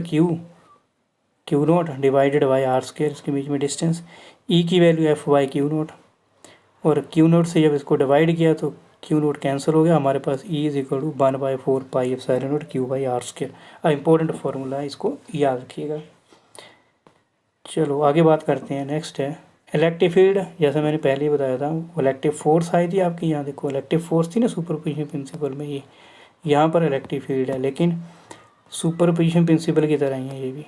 q naught divided by r square, इसके बीच में डिस्टेंस, E की value f by q naught, और क्यू नोट से जब इसको डिवाइड किया तो क्यू नोट कैंसिल हो गया, हमारे पास E is equal to 1/4 pi epsilon naught q by r square. Important formula है, इसको याद रखिएगा। चलो आगे बात करते हैं। नेक्स्ट है इलेक्ट्रिक फील्ड। जैसा मैंने पहले ही बताया था, इलेक्ट्रिक फोर्स आई थी आपकी, यहाँ देखो इलेक्ट्रिक फोर्स थी ना सुपरपोजिशन प्रिंसिपल में, ये यहाँ पर इलेक्ट्रिक फील्ड है, लेकिन सुपरपोजिशन प्रिंसिपल की तरह ही है ये भी।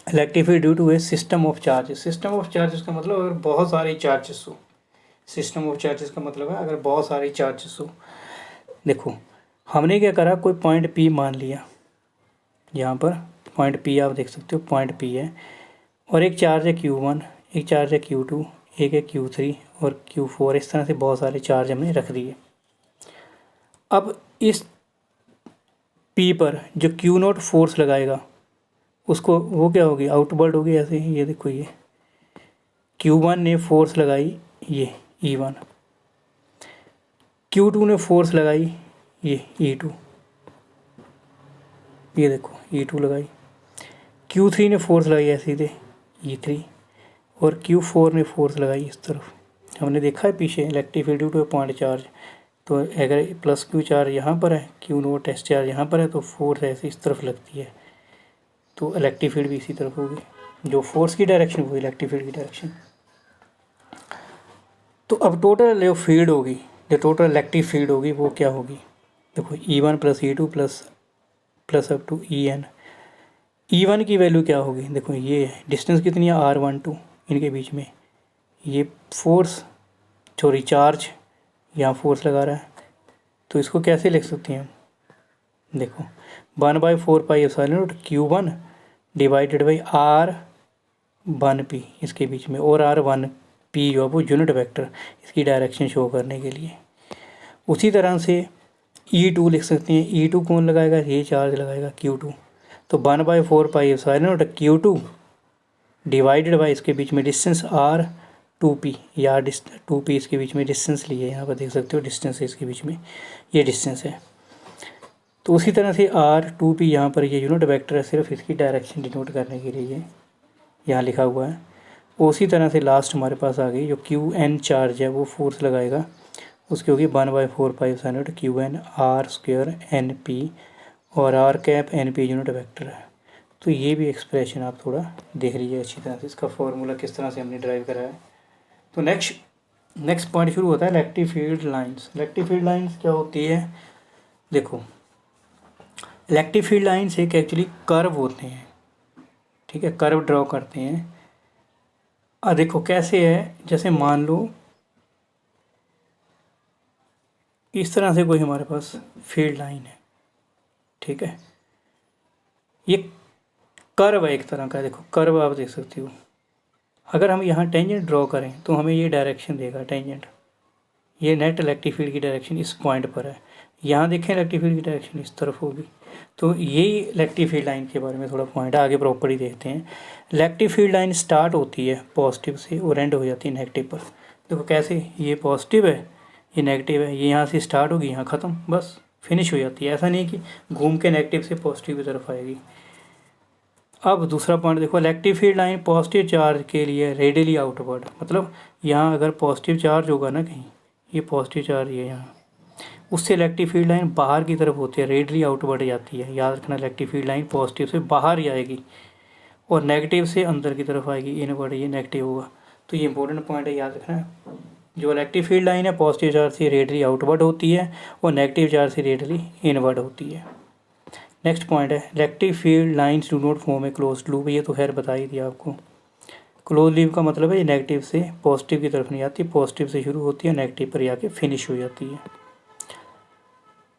Electric field due to a system of charges. System of charges का मतलब अगर बहुत सारे चार्जेस हो, सिस्टम ऑफ चार्जेस का मतलब है अगर बहुत सारे चार्जेस हो। देखो हमने क्या करा, कोई पॉइंट P मान लिया, यहाँ पर पॉइंट P आप देख सकते हो, पॉइंट P है, और एक चार्ज है Q1, एक चार्ज है Q2, एक है Q3 और Q4। इस तरह से बहुत सारे चार्ज हमने रख दिए। अब इस P पर जो Q नोट फोर्स लगाएगा उसको, वो क्या होगी, आउटवर्ड होगी ऐसे ही। ये देखो ये Q1 ने फोर्स लगाई, ये E1, Q2 ने फोर्स लगाई, ये E2, ये देखो E2 लगाई, Q3 ने फोर्स लगाई है सीधे E3, और Q4 ने फोर्स लगाई इस तरफ। हमने देखा है पीछे electric field due two point charge, तो अगर प्लस क्यू चार्ज यहाँ पर है, क्यू नोट टेस्ट चार्ज यहाँ पर है, तो फोर्स ऐसे इस तरफ लगती है, तो इलेक्ट्रिक फील्ड भी इसी तरफ होगी। जो फोर्स की डायरेक्शन वो इलेक्ट्रिक फील्ड की डायरेक्शन। तो अब टोटल जो फील्ड होगी, जो टोटल इलेक्ट्रिक फील्ड होगी वो क्या होगी, देखो E1 plus E2 plus up to EN। E1 की वैल्यू क्या होगी, देखो ये डिस्टेंस कितनी है R12 इनके बीच में, ये फोर्स जो रिचार्ज यहाँ फोर्स लगा रहा है, तो इसको कैसे लिख सकते हैं हम, देखो 1/4 pi epsilon not Q1 divided by R1P इसके बीच में, और R1P जो है वो यूनिट वेक्टर, इसकी डायरेक्शन शो करने के लिए। उसी तरह से E2 लिख सकते हैं। E2 कौन लगाएगा, ये चार्ज लगाएगा Q2, तो 1/4 pi epsilon not Q2 divided by इसके बीच में डिस्टेंस R2P, या 2P इसके बीच में डिस्टेंस लिए, यहाँ पर देख सकते हो डिस्टेंस है इसके बीच में, ये डिस्टेंस है। तो उसी तरह से R2P यहाँ पर ये यूनिट वेक्टर है, सिर्फ इसकी डायरेक्शन डिनोट करने के लिए यहाँ लिखा हुआ है। उसी तरह से लास्ट हमारे पास आ गई जो QN चार्ज है, वो फोर्स लगाएगा, उसकी होगी 1/4 pi epsilon not QN R square NP, और R cap NP unit vector है। तो ये भी एक्सप्रेशन आप थोड़ा देख लीजिए अच्छी तरह से, इसका फॉर्मूला किस तरह से हमने ड्राइव करा है। तो नेक्स्ट पॉइंट शुरू होता है electric field lines. Electric field lines क्या होती है, देखो इलेक्ट्रिक फील्ड लाइंस एक एक्चुअली कर्व होते हैं, ठीक है, कर्व ड्रॉ करते हैं। देखो कैसे है, जैसे मान लो इस तरह से कोई हमारे पास फील्ड लाइन है, ठीक है, ये कर्व है एक तरह का। देखो कर्व आप देख सकते हो, अगर हम यहाँ टेंजेंट ड्रॉ करें तो हमें ये डायरेक्शन देगा टेंजेंट, ये नेट इलेक्ट्रिक फील्ड की डायरेक्शन इस पॉइंट पर है। यहाँ देखें इलेक्ट्रिक फील्ड की डायरेक्शन इस तरफ होगी। तो यही इलेक्ट्रिक फील्ड लाइन के बारे में थोड़ा पॉइंट आगे प्रॉपर्ली देखते हैं। इलेक्ट्रिक फील्ड लाइन स्टार्ट होती है पॉजिटिव से और एंड हो जाती है नेगेटिव पर। देखो कैसे, ये पॉजिटिव है, ये नेगेटिव है, ये यहाँ से स्टार्ट होगी, यहाँ ख़त्म, बस फिनिश हो जाती है। ऐसा नहीं कि घूम के नेगेटिव से पॉजिटिव की तरफ आएगी। अब दूसरा पॉइंट देखो, electric field line positive charge के लिए रेडियली आउटवर्ड, मतलब यहाँ अगर पॉजिटिव चार्ज होगा ना कहीं, ये पॉजिटिव चार्ज है यहाँ, उससे इलेक्ट्रिक फील्ड लाइन बाहर की तरफ होती है, रेडियली आउटवर्ड जाती है। याद रखना, इलेक्ट्रिक फील्ड लाइन पॉजिटिव से बाहर ही आएगी और नेगेटिव से अंदर की तरफ आएगी, इनवर्ड, ये नेगेटिव होगा। तो ये इंपॉर्टेंट पॉइंट है, याद रखना है। जो इलेक्ट्रिक फील्ड लाइन है पॉजिटिव चार्ज से रेडियली आउटवर्ड होती है और नेगेटिव चार्ज से रेडियली इनवर्ड होती है। नेक्स्ट पॉइंट है, electric field lines do not form a closed loop. ये तो खैर बता ही दिया आपको, क्लोज लूप का मतलब है ये नेगेटिव से पॉजिटिव की तरफ नहीं आती, पॉजिटिव से शुरू होती है, नेगेटिव पर जाके फिनिश हो जाती है।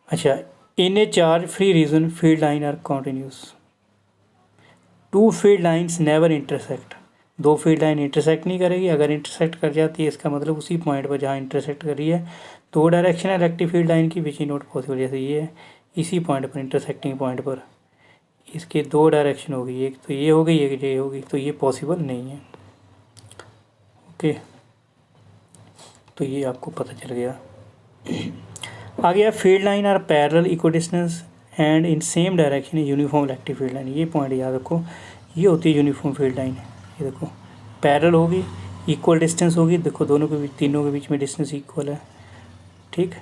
अच्छा, in a charge free region field line are continuous. Two field lines never intersect. दो फील्ड लाइन इंटरसेक्ट नहीं करेगी, अगर इंटरसेक्ट कर जाती है इसका मतलब उसी पॉइंट पर जहाँ इंटरसेक्ट कर रही है दो डायरेक्शन है इलेक्ट्रिक फील्ड लाइन की विच इज नॉट पॉसिबल। जैसे ये है, इसी पॉइंट पर इंटरसेक्टिंग पॉइंट पर इसके दो डायरेक्शन होगी, एक तो ये होगी एक ये होगी, तो ये पॉसिबल नहीं है। ओके, तो ये आपको पता चल गया। आ गया field line are parallel equal distance and in same direction uniform electric field line. ये पॉइंट याद रखो, ये होती है यूनिफॉर्म फील्ड लाइन। ये देखो पैरेलल होगी, इक्वल डिस्टेंस होगी, देखो दोनों के बीच, तीनों के बीच में डिस्टेंस इक्वल है, ठीक,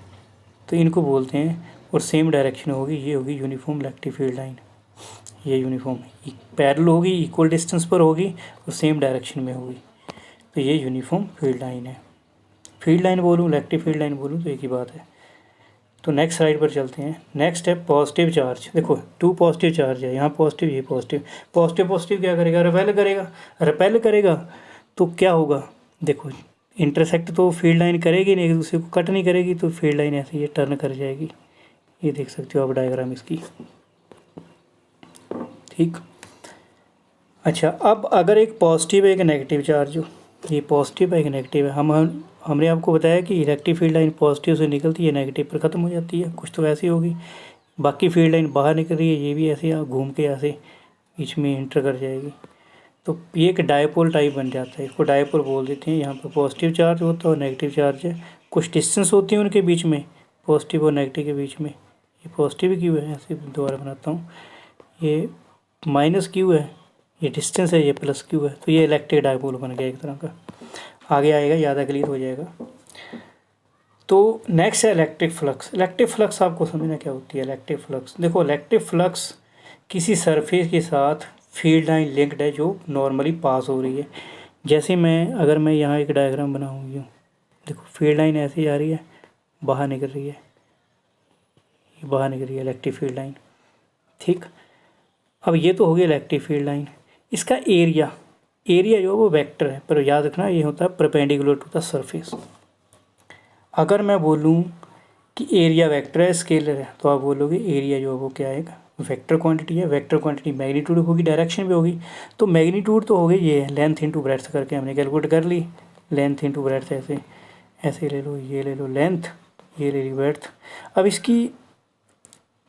तो इनको बोलते हैं। और सेम डायरेक्शन होगी, ये होगी यूनिफॉर्म इलेक्ट्रिक फील्ड लाइन। ये यूनिफॉर्म पैरेलल होगी, इक्वल डिस्टेंस पर होगी और सेम डायरेक्शन में होगी, तो ये यूनिफॉर्म फील्ड लाइन है। फील्ड लाइन बोलूँ इलेक्ट्रिक फील्ड लाइन बोलूँ तो एक ही बात है। तो नेक्स्ट स्लाइड पर चलते हैं। नेक्स्ट है पॉजिटिव चार्ज। देखो टू पॉजिटिव चार्ज है, यहाँ पॉजिटिव ये पॉजिटिव, पॉजिटिव पॉजिटिव क्या करेगा, रिपेल करेगा। रिपेल करेगा तो क्या होगा, देखो इंटरसेक्ट तो फील्ड लाइन करेगी नहीं, एक दूसरे को कट नहीं करेगी, तो फील्ड लाइन ऐसे ये टर्न कर जाएगी। ये देख सकते हो आप डायग्राम इसकी, ठीक। अच्छा, अब अगर एक पॉजिटिव है एक नेगेटिव चार्ज हो, ये पॉजिटिव है एक नेगेटिव है, हमने आपको बताया कि इलेक्ट्रिक फील्ड लाइन पॉजिटिव से निकलती है, नेगेटिव पर ख़त्म हो जाती है, कुछ तो ऐसी होगी। बाकी फील्ड लाइन बाहर निकल रही है, ये भी ऐसे घूम के ऐसे बीच में इंटर कर जाएगी, तो ये एक डायपोल टाइप बन जाता है। इसको डायपोल बोल देते हैं। यहाँ पर पॉजिटिव चार्ज होता है और नेगेटिव चार्ज है, कुछ डिस्टेंस होती है उनके बीच में, पॉजिटिव और नेगेटिव के बीच में। ये पॉजिटिव क्यू है, ऐसे दोबारा बनाता हूँ, ये माइनस क्यू है, ये डिस्टेंस है, ये प्लस क्यू है, तो ये इलेक्ट्रिक डायपोल बन गया एक तरह का। आगे आएगा, ज़्यादा क्लियर हो जाएगा। तो नेक्स्ट है इलेक्ट्रिक फ्लक्स। इलेक्ट्रिक फ्लक्स आपको समझना क्या होती है। इलेक्ट्रिक फ्लक्स, देखो इलेक्ट्रिक फ्लक्स किसी सरफेस के साथ फील्ड लाइन लिंक्ड है जो नॉर्मली पास हो रही है। जैसे अगर मैं यहाँ एक डायग्राम बनाऊँ, यूँ देखो फील्ड लाइन ऐसे जा रही है, बाहर निकल रही है, ये बाहर निकल रही है इलेक्ट्रिक फील्ड लाइन, ठीक। अब ये तो हो गई इलेक्ट्रिक फील्ड लाइन। इसका एरिया जो वो वेक्टर है, पर याद रखना ये होता है परपेंडिकुलर टू द सरफेस। अगर मैं बोलूँ कि एरिया वेक्टर है, स्केलर है, तो आप बोलोगे एरिया जो है वो क्या है, वेक्टर क्वांटिटी है। वेक्टर क्वांटिटी मैग्नीट्यूड होगी, डायरेक्शन भी होगी। तो मैग्नीट्यूड तो हो गई ये लेंथ इंटू ब्रेड्थ करके हमने कैलकुलेट कर ली। लेंथ इंटू ब्रेड्थ ऐसे ले लो, ये ले लो लेंथ, ये ले ली ब्रेड्थ। अब इसकी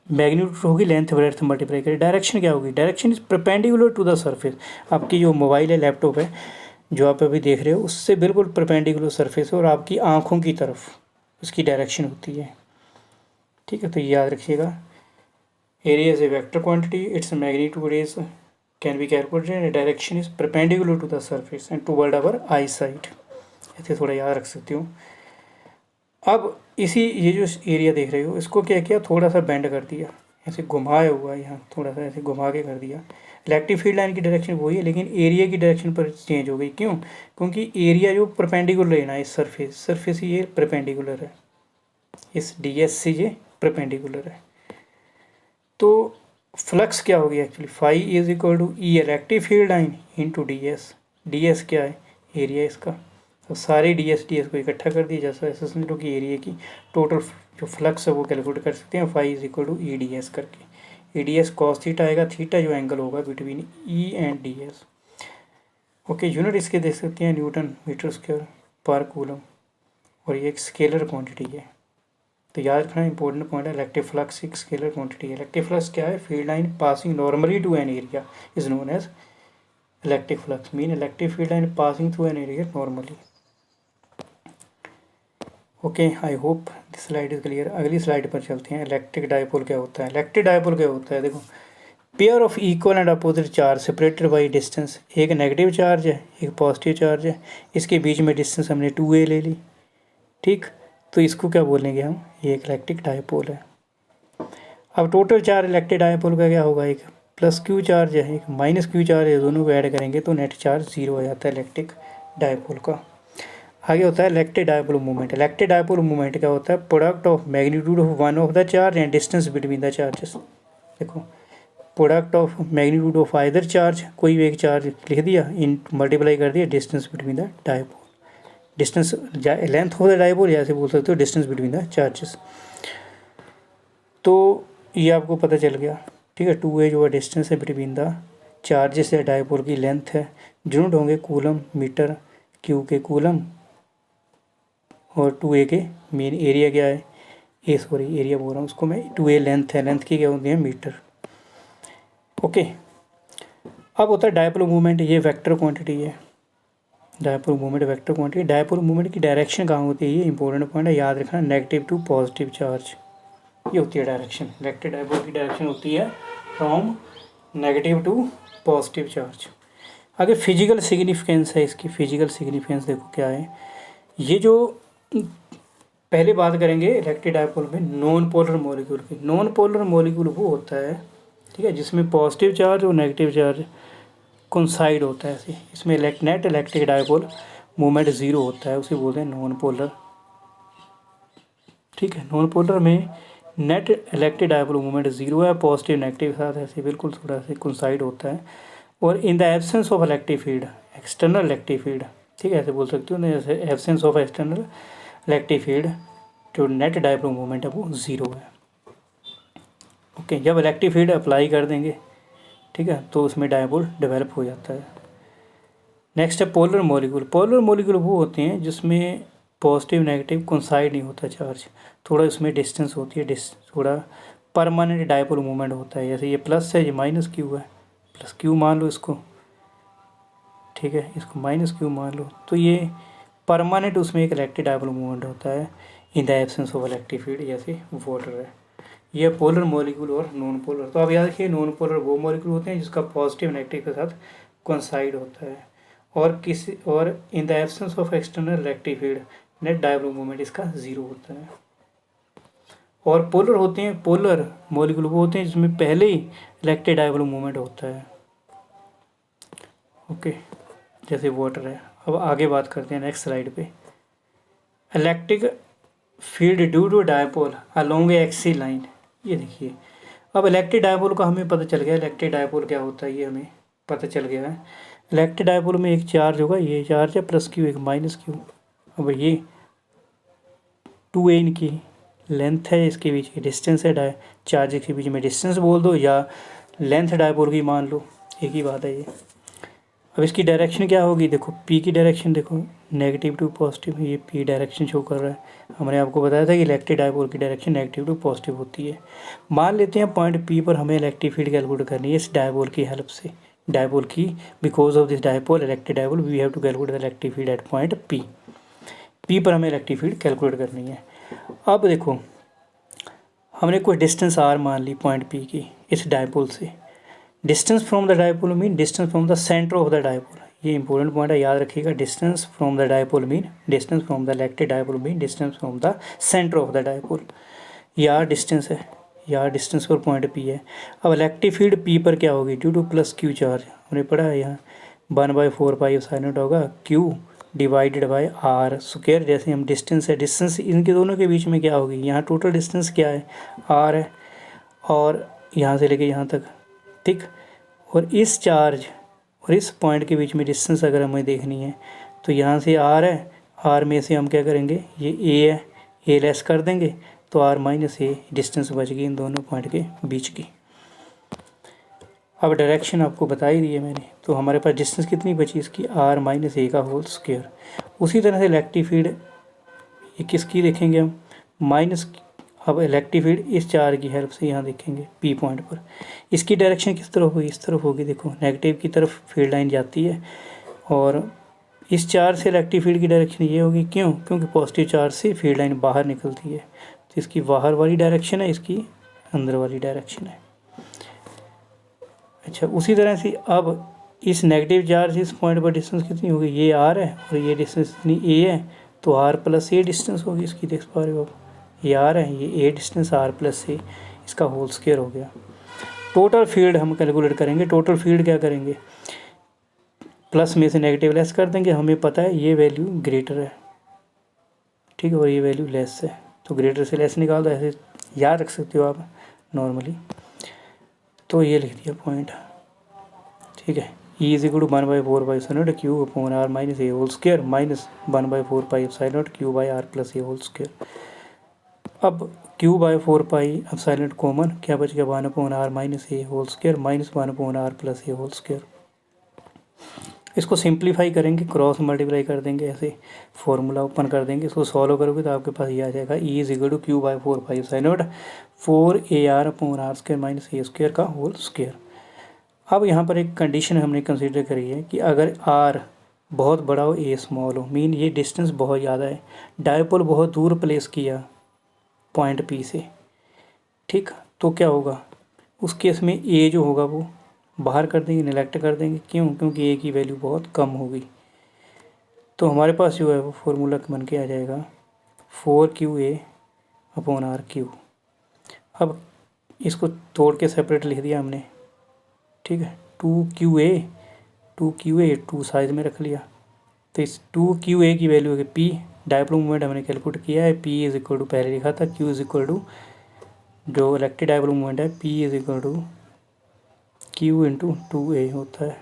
मैग्नीट्यूड होगी लेंथ ब्रेड्थ मल्टीप्लाई करें। डायरेक्शन क्या होगी, direction is perpendicular to the surface. आपकी जो मोबाइल है, लैपटॉप है, जो आप अभी देख रहे हो, उससे बिल्कुल परपेंडिकुलर सरफेस है और आपकी आँखों की तरफ उसकी डायरेक्शन होती है, ठीक है। तो याद रखिएगा, area is a vector quantity, its magnitude is can be calculated and direction is perpendicular to the surface and toward our eye sight. ऐसे थोड़ा याद रख सकती हूँ। अब ये जो एरिया देख रहे हो, इसको क्या किया, थोड़ा सा बेंड कर दिया, ऐसे घुमाया हुआ है, यहाँ थोड़ा सा ऐसे घुमा के कर दिया। इलेक्ट्रिक फील्ड लाइन की डायरेक्शन वही है, लेकिन एरिया की डायरेक्शन पर चेंज हो गई। क्यों, क्योंकि एरिया जो परपेंडिकुलर है ना, इस सरफेस ये परपेंडिकुलर है, इस ds से ये परपेंडिकुलर है। तो फ्लक्स क्या होगी actually, phi is equal to e electric field line into ds क्या है, एरिया इसका। तो सारे ds को इकट्ठा कर दिया, जैसा ऐसा समझ लो कि एरिया की टोटल जो फ्लक्स है वो कैलकुलेट कर सकते हैं, phi is equal to e ds करके। ई ds कॉस थीटा आएगा, थीटा जो एंगल होगा between e and ds। Okay, unit इसके देख सकते हैं न्यूटन मीटर स्क्वायर पर कूलम, और ये एक स्केलर क्वांटिटी है। तो याद रखना इंपॉर्टेंट पॉइंट है, इलेक्ट्रिक फ्लक्स एक स्केलर क्वांटिटी है। इलेक्ट्रिक फ्लक्स क्या है, field line passing normally to an area is known as electric flux, mean electric field line passing through an area normally. Okay, I hope this slide is clear. अगली slide पर चलते हैं। Electric dipole क्या होता है। Electric dipole क्या होता है, देखो pair of equal and opposite charge separated by distance. एक नेगेटिव चार्ज है, एक पॉजिटिव चार्ज है, इसके बीच में डिस्टेंस हमने 2a ले ली, ठीक। तो इसको क्या बोलेंगे हम, ये एक इलेक्ट्रिक डायपोल है। अब टोटल चार्ज इलेक्ट्रिक डायपोल का क्या होगा, एक प्लस क्यू चार्ज है, एक माइनस क्यू चार्ज है, दोनों को ऐड करेंगे तो नेट चार्ज 0 हो जाता है इलेक्ट्रिक डायपोल का। आगे होता है electric dipole movement. Electric dipole movement क्या होता है, product of magnitude of one of the charge and distance between the charges. देखो product of magnitude of either charge, कोई भी एक चार्ज लिख दिया, इन मल्टीप्लाई कर दिया distance between the dipole, distance length of the dipole, या ऐसे बोल सकते हो डिस्टेंस बिटवीन द चार्जेस। तो ये आपको पता चल गया, ठीक है। 2a जो है डिस्टेंस है बिटवीन द चार्जेस या डायपोल की लेंथ है, यूनिट होंगे कूलम मीटर, क्यू के कूलम, और 2a के मेन एरिया क्या है, एरिया बोल रहा हूँ उसको मैं, 2a लेंथ है, लेंथ की क्या होती है मीटर। ओके, अब होता है डायपोल मूवमेंट, ये वेक्टर क्वांटिटी है, dipole movement vector quantity. Dipole movement की डायरेक्शन कहाँ होती है, ये इंपॉर्टेंट पॉइंट है, याद रखना, नेगेटिव टू पॉजिटिव चार्ज, ये होती है डायरेक्शन। इलेक्ट्रिक डायपोल की डायरेक्शन होती है from negative to positive charge. आगे फिजिकल सिग्निफिकेंस है इसकी, फिजिकल सिग्निफिकेंस देखो क्या है। ये जो पहले बात करेंगे इलेक्ट्रिक डायपोल में नॉन पोलर मॉलिक्यूल की। नॉन पोलर मॉलिक्यूल वो होता है, ठीक है, जिसमें पॉजिटिव चार्ज और नेगेटिव चार्ज कोइंसाइड होता है ऐसे। इसमें net electric dipole movement zero होता है, उसे बोलते हैं नॉन पोलर, ठीक है। नॉन पोलर में net electric dipole movement zero है, पॉजिटिव नेगेटिव के साथ ऐसे बिल्कुल थोड़ा सा कोइंसाइड होता है। और in the absence of electric field, external electric field, ठीक है, ऐसे बोल सकते हो, जैसे absence of external electric field जो नेट डायपोल मूवमेंट है वो ज़ीरो है। ओके, जब इलेक्ट्रिक फील्ड अप्लाई कर देंगे, ठीक है, तो उसमें डायपोल डेवलप हो जाता है। नेक्स्ट है पोलर मॉलिक्यूल। पोलर मॉलिक्यूल वो होते हैं जिसमें पॉजिटिव नेगेटिव कोइंसाइड नहीं होता चार्ज, थोड़ा उसमें डिस्टेंस होती है, थोड़ा परमानेंट डायपोल मूवमेंट होता है। जैसे ये प्लस है, ये माइनस क्यू है, प्लस क्यू मान लो इसको, ठीक है, इसको माइनस क्यू मान लो, तो ये परमानेंट उसमें एक इलेक्ट्रिक डायपोल मूवमेंट होता है in the absence of electric field, जैसे वाटर है। ये पोलर मॉलिक्यूल और नॉन पोलर। तो आप याद रखिए, नॉन पोलर वो मॉलिक्यूल होते हैं जिसका पॉजिटिव नेगेटिव के साथ कोइंसाइड होता है, और in the absence of external electric field net dipole movement इसका ज़ीरो होता है। और पोलर होते हैं, पोलर मॉलिक्यूल वो होते हैं जिसमें पहले ही इलेक्ट्रिक डायपोल मूवमेंट होता है। ओके, जैसे वाटर है। अब आगे बात करते हैं नेक्स्ट स्लाइड पे। Electric field due to dipole along a axial line, ये देखिए। अब इलेक्ट्रिक डायपोल का हमें पता चल गया, इलेक्ट्रिक डायपोल क्या होता है ये हमें पता चल गया है। इलेक्ट्रिक डायपोल में एक चार्ज होगा, ये चार्ज है प्लस क्यू, एक माइनस क्यू। अब ये 2a इनकी लेंथ है, इसके बीच की डिस्टेंस है, चार्ज के बीच में डिस्टेंस बोल दो या लेंथ डायपोल की मान लो, एक ही बात है ये। अब इसकी डायरेक्शन क्या होगी, देखो p की डायरेक्शन देखो, नेगेटिव टू पॉजिटिव, ये p डायरेक्शन शो कर रहा है। हमने आपको बताया था कि इलेक्ट्रिक डायपोल की डायरेक्शन नेगेटिव टू पॉजिटिव होती है। मान लेते हैं पॉइंट p पर हमें इलेक्ट्रिक फील्ड कैलकुलेट करनी है इस डायपोल की हेल्प से, डायपोल की, because of this dipole electric dipole we have to calculate the electric field at point p पर हमें इलेक्ट्रिक फील्ड कैलकुलेट करनी है। अब देखो, हमने कोई डिस्टेंस r मान ली पॉइंट p की इस डायपोल से। Distance from the dipole mean distance from the centre of the dipole, ये इंपॉर्टेंट पॉइंट है, याद रखिएगा। Distance from the dipole mean distance from the electric dipole mean distance from the centre of the dipole. यार distance है, यार distance पर point p है। अब इलेक्ट्रिक फील्ड p पर क्या होगी, due two plus q charge, हमने पढ़ा है यहाँ 1/4 होगा q divided by r square. जैसे हम डिस्टेंस है, डिस्टेंस इनके दोनों के बीच में क्या होगी, यहाँ टोटल डिस्टेंस क्या है, r है, और यहाँ से लेके यहाँ तक, ठीक। और इस चार्ज और इस पॉइंट के बीच में डिस्टेंस अगर हमें देखनी है तो यहाँ से r है, r में से हम क्या करेंगे, ये a है, a लेस कर देंगे तो r माइनस a डिस्टेंस बच गई इन दोनों पॉइंट के बीच की। अब डायरेक्शन आपको बता ही दी है मैंने, तो हमारे पास डिस्टेंस कितनी बची इसकी, r माइनस a का होल स्क्वायर। उसी तरह से इलेक्ट्रिक फील्ड ये किसकी देखेंगे हम, माइनस। अब इलेक्ट्रिक फील्ड इस चार्ज की हेल्प से यहाँ देखेंगे p पॉइंट पर, इसकी डायरेक्शन किस तरफ होगी, इस तरफ होगी। देखो नेगेटिव की तरफ फील्ड लाइन जाती है, और इस चार्ज से इलेक्ट्रिक फील्ड की डायरेक्शन ये होगी, क्यों, क्योंकि पॉजिटिव चार्ज से फील्ड लाइन बाहर निकलती है, तो इसकी बाहर वाली डायरेक्शन है, इसकी अंदर वाली डायरेक्शन है। अच्छा, उसी तरह से अब इस नेगेटिव चार्ज इस पॉइंट पर डिस्टेंस कितनी होगी, ये r है और ये डिस्टेंस इतनी a है, तो r प्लस a डिस्टेंस होगी इसकी, देख पा रहे हो आप, ये r है, ये a distance r plus a, इसका होल स्क्वायर हो गया। टोटल फील्ड हम कैलकुलेट करेंगे, टोटल फील्ड क्या करेंगे, प्लस में से नेगेटिव लेस कर देंगे, हमें पता है ये वैल्यू ग्रेटर है, ठीक है, और ये वैल्यू लेस है, तो ग्रेटर से लेस निकाल दो, ऐसे याद रख सकते हो आप नॉर्मली। तो ये लिख दिया पॉइंट, ठीक है। E is equal to 1/4 pi epsilon naught q upon r minus a whole square minus 1/4 pi epsilon naught q by r plus a whole square. अब q/4 pi epsilon not common, क्या बच गया 1/r minus a whole square minus 1/r plus a whole square. इसको simplify करेंगे, cross multiply कर देंगे, ऐसे formula open कर देंगे, इसको सॉल्व करोगे तो आपके पास ये आ जाएगा e is equal to q/4 pi epsilon naught 4ar upon r square minus a square का होल स्क्वायर। अब यहाँ पर एक कंडीशन हमने कंसीडर करी है कि अगर r बहुत बड़ा हो a स्मॉल हो, मीन ये डिस्टेंस बहुत ज़्यादा है, डायपोल बहुत दूर प्लेस किया पॉइंट P से, ठीक, तो क्या होगा उस केस में a जो होगा वो बाहर कर देंगे, नेगलेक्ट कर देंगे, क्यों, क्योंकि a की वैल्यू बहुत कम होगी। तो हमारे पास जो है वो फॉर्मूला बन के आ जाएगा 4qa अपॉन आर क्यू। अब इसको तोड़ के सेपरेट लिख दिया हमने, ठीक है। 2qa 2 साइज में रख लिया, तो इस 2qa की वैल्यू है p, डायपोल मोमेंट हमने कैलकुलेट किया है, p इज इक्वल टू पहले लिखा था q इज इक्वल टू जो इलेक्ट्रिक डायपोल मोमेंट है p is equal to q into 2a होता है,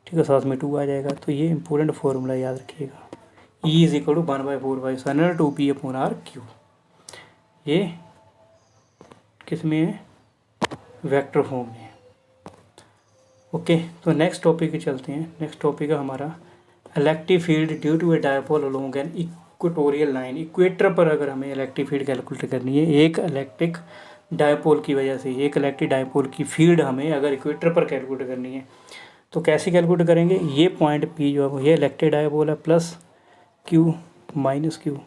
ठीक है, साथ में 2 आ जाएगा। तो ये इंपॉर्टेंट फॉर्मूला याद रखिएगा, E is equal to 1/4 pi epsilon naught 2p upon r cube. ये किस में है, वेक्टर फॉर्म में। ओके, तो नेक्स्ट टॉपिक पे चलते हैं। नेक्स्ट टॉपिक है हमारा electric field due to a dipole along an equatorial line. Equator पर अगर हमें इलेक्ट्रिक फील्ड कैलकुलेट करनी है, एक इलेक्ट्रिक डायपोल की वजह से, एक इलेक्ट्रिक डायपोल की फील्ड हमें अगर इक्वेटर पर कैलकुलेट करनी है तो कैसे कैलकुलेट करेंगे। ये पॉइंट P जो है ये इलेक्ट्रिक डायपोल है, प्लस Q माइनस Q,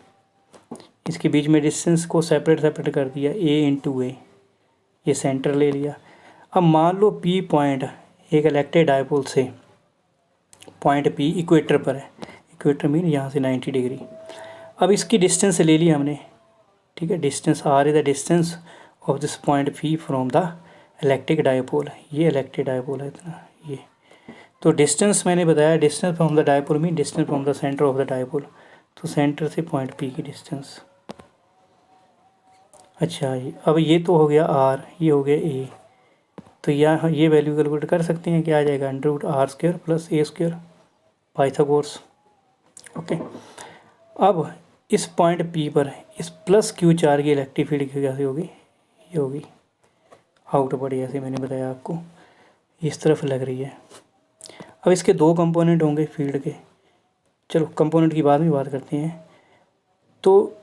इसके बीच में डिस्टेंस को सेपरेट कर दिया a इंटू ए, ये सेंटर ले लिया। अब मान लो P पॉइंट एक इलेक्ट्रिक डायपोल से पॉइंट P इक्वेटर पर है, इक्वेटर मीन यहाँ से 90 डिग्री। अब इसकी डिस्टेंस ले ली हमने, ठीक है, distance r is the distance of this point P from the electric dipole. ये इलेक्ट्रिक डायपोल है इतना, ये तो डिस्टेंस मैंने बताया, distance from the dipole mean distance from the centre of the dipole, तो सेंटर से पॉइंट P की डिस्टेंस। अच्छा, अब ये तो हो गया r, ये हो गया a, तो यहाँ ये वैल्यू कैलकुलेट कर सकते हैं, क्या आ जाएगा √r² plus a² Pythagoras. Okay, अब इस पॉइंट P पर इस प्लस Q चार्ज की इलेक्ट्रिक फील्ड कैसे होगी, ये होगी आउटवर्ड, जैसे मैंने बताया आपको इस तरफ लग रही है। अब इसके दो कंपोनेंट होंगे फील्ड के, चलो कंपोनेंट की बाद में बात करते हैं। तो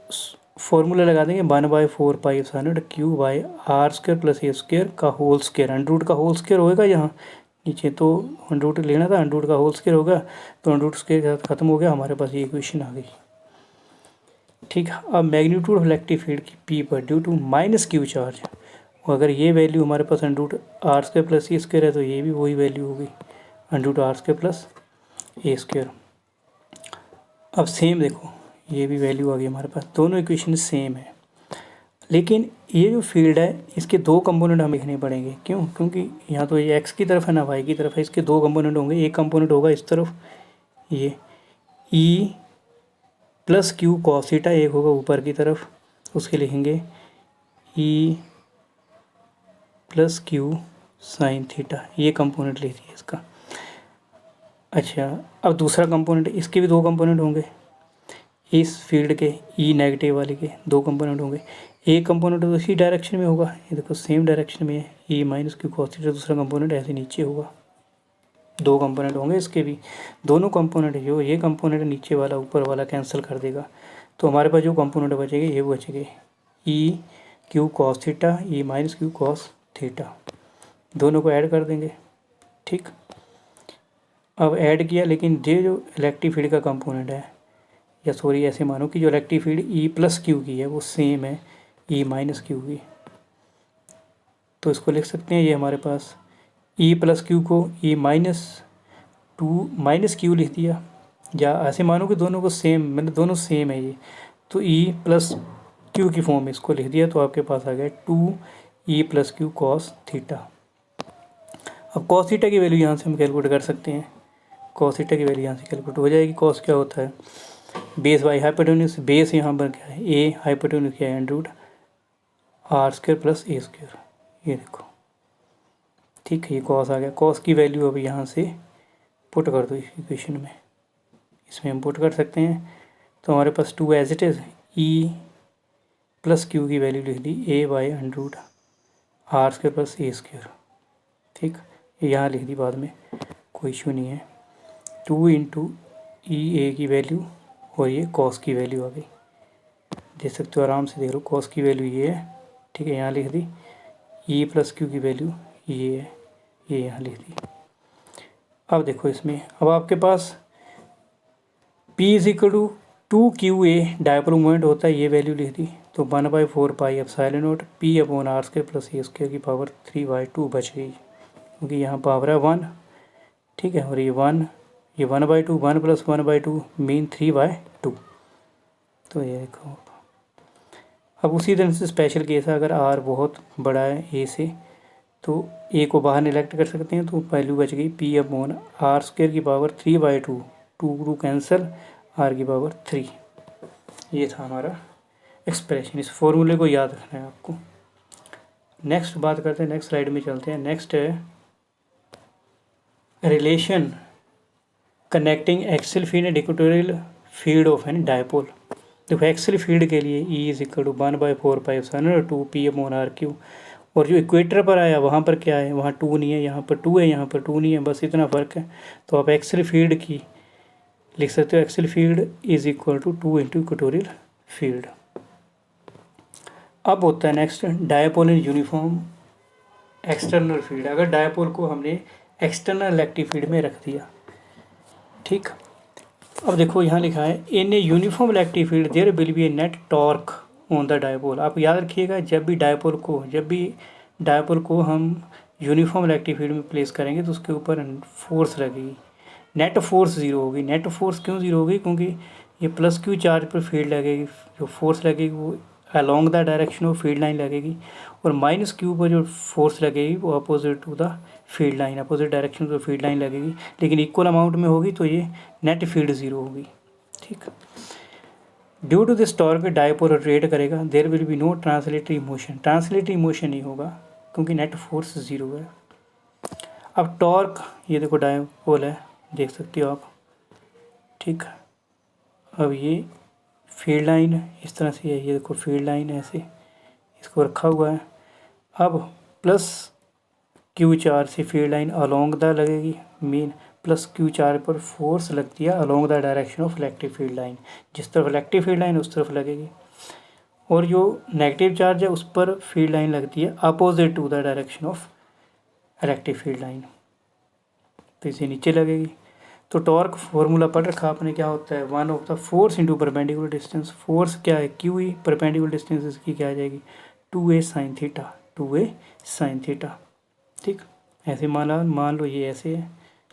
फॉर्मूला लगा देंगे 1/4 pi epsilon naught q by r square plus a square का होल स्क्वायर। अंडर का होल स्क्वायर होएगा यहाँ नीचे, तो अंडर लेना था, अंडर का होल स्क्वायर होगा, तो अंडर स्क्वायर खत्म हो गया, हमारे पास ये इक्वेशन आ गई, ठीक है। अब मैग्नीट्यूड ऑफ इलेक्ट्रिक फील्ड की P पर due to minus Q charge, अगर ये वैल्यू हमारे पास under r square plus a square है तो ये भी वही वैल्यू होगी under r square plus a square. अब सेम देखो, ये भी वैल्यू आ गई हमारे पास, दोनों इक्वेशन सेम है, लेकिन ये जो फील्ड है इसके दो कंपोनेंट हमें लिखने पड़ेंगे। क्यों, क्योंकि यहाँ तो ये x की तरफ है ना y की तरफ है, इसके दो कंपोनेंट होंगे। एक कंपोनेंट होगा इस तरफ, ये E plus Q cos theta, एक होगा ऊपर की तरफ, उसके लिखेंगे E plus Q sine theta, ये कंपोनेंट लिख दिया इसका। अच्छा, अब दूसरा कंपोनेंट, इसके भी दो कंपोनेंट होंगे, इस फील्ड के E नेगेटिव वाले के दो कंपोनेंट होंगे। एक कंपोनेंट तो इसी डायरेक्शन में होगा, ये देखो सेम डायरेक्शन में है, E minus Q cos theta, दूसरा कंपोनेंट ऐसे नीचे होगा। दो कंपोनेंट होंगे इसके भी, दोनों कंपोनेंट जो ये कंपोनेंट नीचे वाला ऊपर वाला कैंसिल कर देगा, तो हमारे पास जो कंपोनेंट बचेंगे ये बचेंगे E Q cos theta, E minus Q cos theta, दोनों को ऐड कर देंगे, ठीक। अब ऐड किया, लेकिन ये जो इलेक्ट्रिक फील्ड का कंपोनेंट है, या सॉरी ऐसे मानो कि जो electric field E plus Q की है वो सेम है E माइनस Q की, तो इसको लिख सकते हैं, ये हमारे पास E प्लस Q को E माइनस 2 माइनस Q लिख दिया, या ऐसे मानो कि दोनों को सेम, मतलब दोनों सेम है ये, तो E प्लस Q की फॉर्म में इसको लिख दिया, तो आपके पास आ गया 2E plus Q cos theta. अब कॉस थीटा की वैल्यू यहाँ से हम कैलकुलेट कर सकते हैं, कॉस थीटा की वैल्यू यहाँ से कैलकुलेट हो जाएगी। कॉस क्या होता है, बेस बाई हाइपोटेन्यूज, बेस यहाँ पर क्या है ए, हाइपोटेन्यूज क्या है under root r square plus a square, ये देखो ठीक है, ये कॉस आ गया। कॉस की वैल्यू अब यहाँ से पुट कर दो इस इक्वेशन में, इसमें हम पुट कर सकते हैं। तो हमारे पास 2 as it is e plus q की वैल्यू लिख दी a/√r² प्लस a²। ठीक, यहाँ लिख दी बाद में, कोई इशू नहीं है। 2 इंटू ई ए की वैल्यू और ये कॉस की वैल्यू आ गई, देख सकते हो आराम से, देख लो कॉस की वैल्यू ये है। ठीक है, यहाँ लिख दी। ई प्लस क्यू की वैल्यू ये है, ये यहाँ लिख दी। अब देखो इसमें, अब आपके पास P is equal to 2QA dipole moment होता है, ये वैल्यू लिख दी। तो 1/4 pi epsilon not P/r² plus a² की पावर 3/2 बच गई, क्योंकि यहाँ पावर है 1। ठीक है, और ये 1/2, 1 प्लस 1/2 मीन 3/2। तो ये देखो, अब उसी तरह से स्पेशल केस है, अगर r बहुत बड़ा है a से, तो a को बाहर निलेक्ट कर सकते हैं, तो वैल्यू बच गई P/r² की पावर 3/2, 2 कैंसिल, r की पावर 3। ये था हमारा एक्सप्रेशन। इस फॉर्मूले को याद रखना है आपको। नेक्स्ट बात करते हैं, नेक्स्ट स्लाइड में चलते हैं। नेक्स्ट है relation connecting axial field and equatorial field of an dipole. देखो एक्सियल फील्ड के लिए E is equal to 1/4 pi epsilon 2 P/r²। और जो इक्वेटर पर आया वहाँ पर क्या है, वहाँ 2 नहीं है, यहाँ पर 2 है, यहाँ पर 2 नहीं है, बस इतना फ़र्क है। तो आप एक्सियल फील्ड की लिख सकते हो, axial field is equal to 2 into equatorial field. अब होता है next dipole in uniform external field. अगर डायपोल को हमने एक्सटर्नल इलेक्ट्रिक फील्ड में रख दिया, ठीक। अब देखो यहाँ लिखा है in a uniform electric field there will be a net torque on the dipole. आप याद रखिएगा, जब भी डायपोल को हम यूनिफॉर्म इलेक्ट्रिक फील्ड में प्लेस करेंगे तो उसके ऊपर फोर्स लगेगी, नेट फोर्स 0 होगी। नेट फोर्स क्यों 0 होगी, क्योंकि ये प्लस क्यू चार्ज पर फील्ड लगेगी, जो फोर्स लगेगी वो along the direction of field line लगेगी, और माइनस क्यू पर जो फोर्स लगेगी वो opposite to the field line, opposite direction to field line लगेगी, लेकिन इक्वल अमाउंट में होगी, तो ये नेट फील्ड 0 होगी। ठीक, due to this torque dipole rotate करेगा, there will be no translatory motion. Translatory motion नहीं होगा क्योंकि नेट फोर्स 0 है। अब टॉर्क, ये देखो डायपोल है, देख सकते हो आप। ठीक, अब ये फील्ड लाइन इस तरह से है, ये देखो फील्ड लाइन ऐसे इसको रखा हुआ है। अब प्लस क्यू चार्ज से फील्ड लाइन अलोंग द लगेगी, मीन प्लस क्यू चार्ज पर फोर्स लगती है along the direction of electric field line, जिस तरफ इलेक्ट्रिक फील्ड लाइन उस तरफ लगेगी। और जो नेगेटिव चार्ज है उस पर फील्ड लाइन लगती है opposite to the direction of electric field line, तो इसे नीचे लगेगी। तो टॉर्क फॉर्मूला पढ़ रखा आपने, क्या होता है 1 of the force into perpendicular distance. Force क्या है, क्यू ई, परपेंडिकुलर डिस्टेंस इसकी क्या आ जाएगी 2a sin theta, 2a sin theta. ठीक, ऐसे मान लो ये ऐसे है,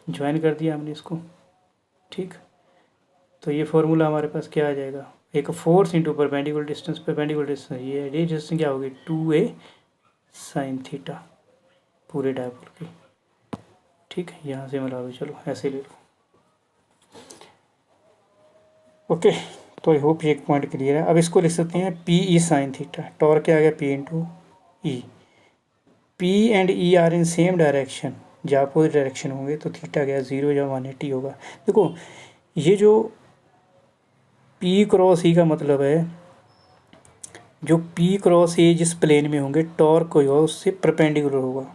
ज्वाइन कर दिया हमने इसको। ठीक, तो ये फॉर्मूला हमारे पास क्या आ जाएगा, एक force into perpendicular distance, perpendicular distance ये डिस्टेंस क्या होगी 2a sin थीटा पूरे डायपोल की। ठीक, यहाँ से मिला लो, चलो ऐसे ले लो। ओके, तो आई होप ये एक पॉइंट क्लियर है। अब इसको लिख सकते हैं p e sine theta. Torque क्या आ गया p into e. P and e are in same direction, जब अपोजिट डायरेक्शन होंगे तो थीटा क्या 0 या 180 होगा। देखो ये जो पी क्रॉस ई का मतलब है, जो पी क्रॉस ए जिस प्लेन में होंगे टॉर्क कोई होगा उससे परपेंडिकुलर होगा।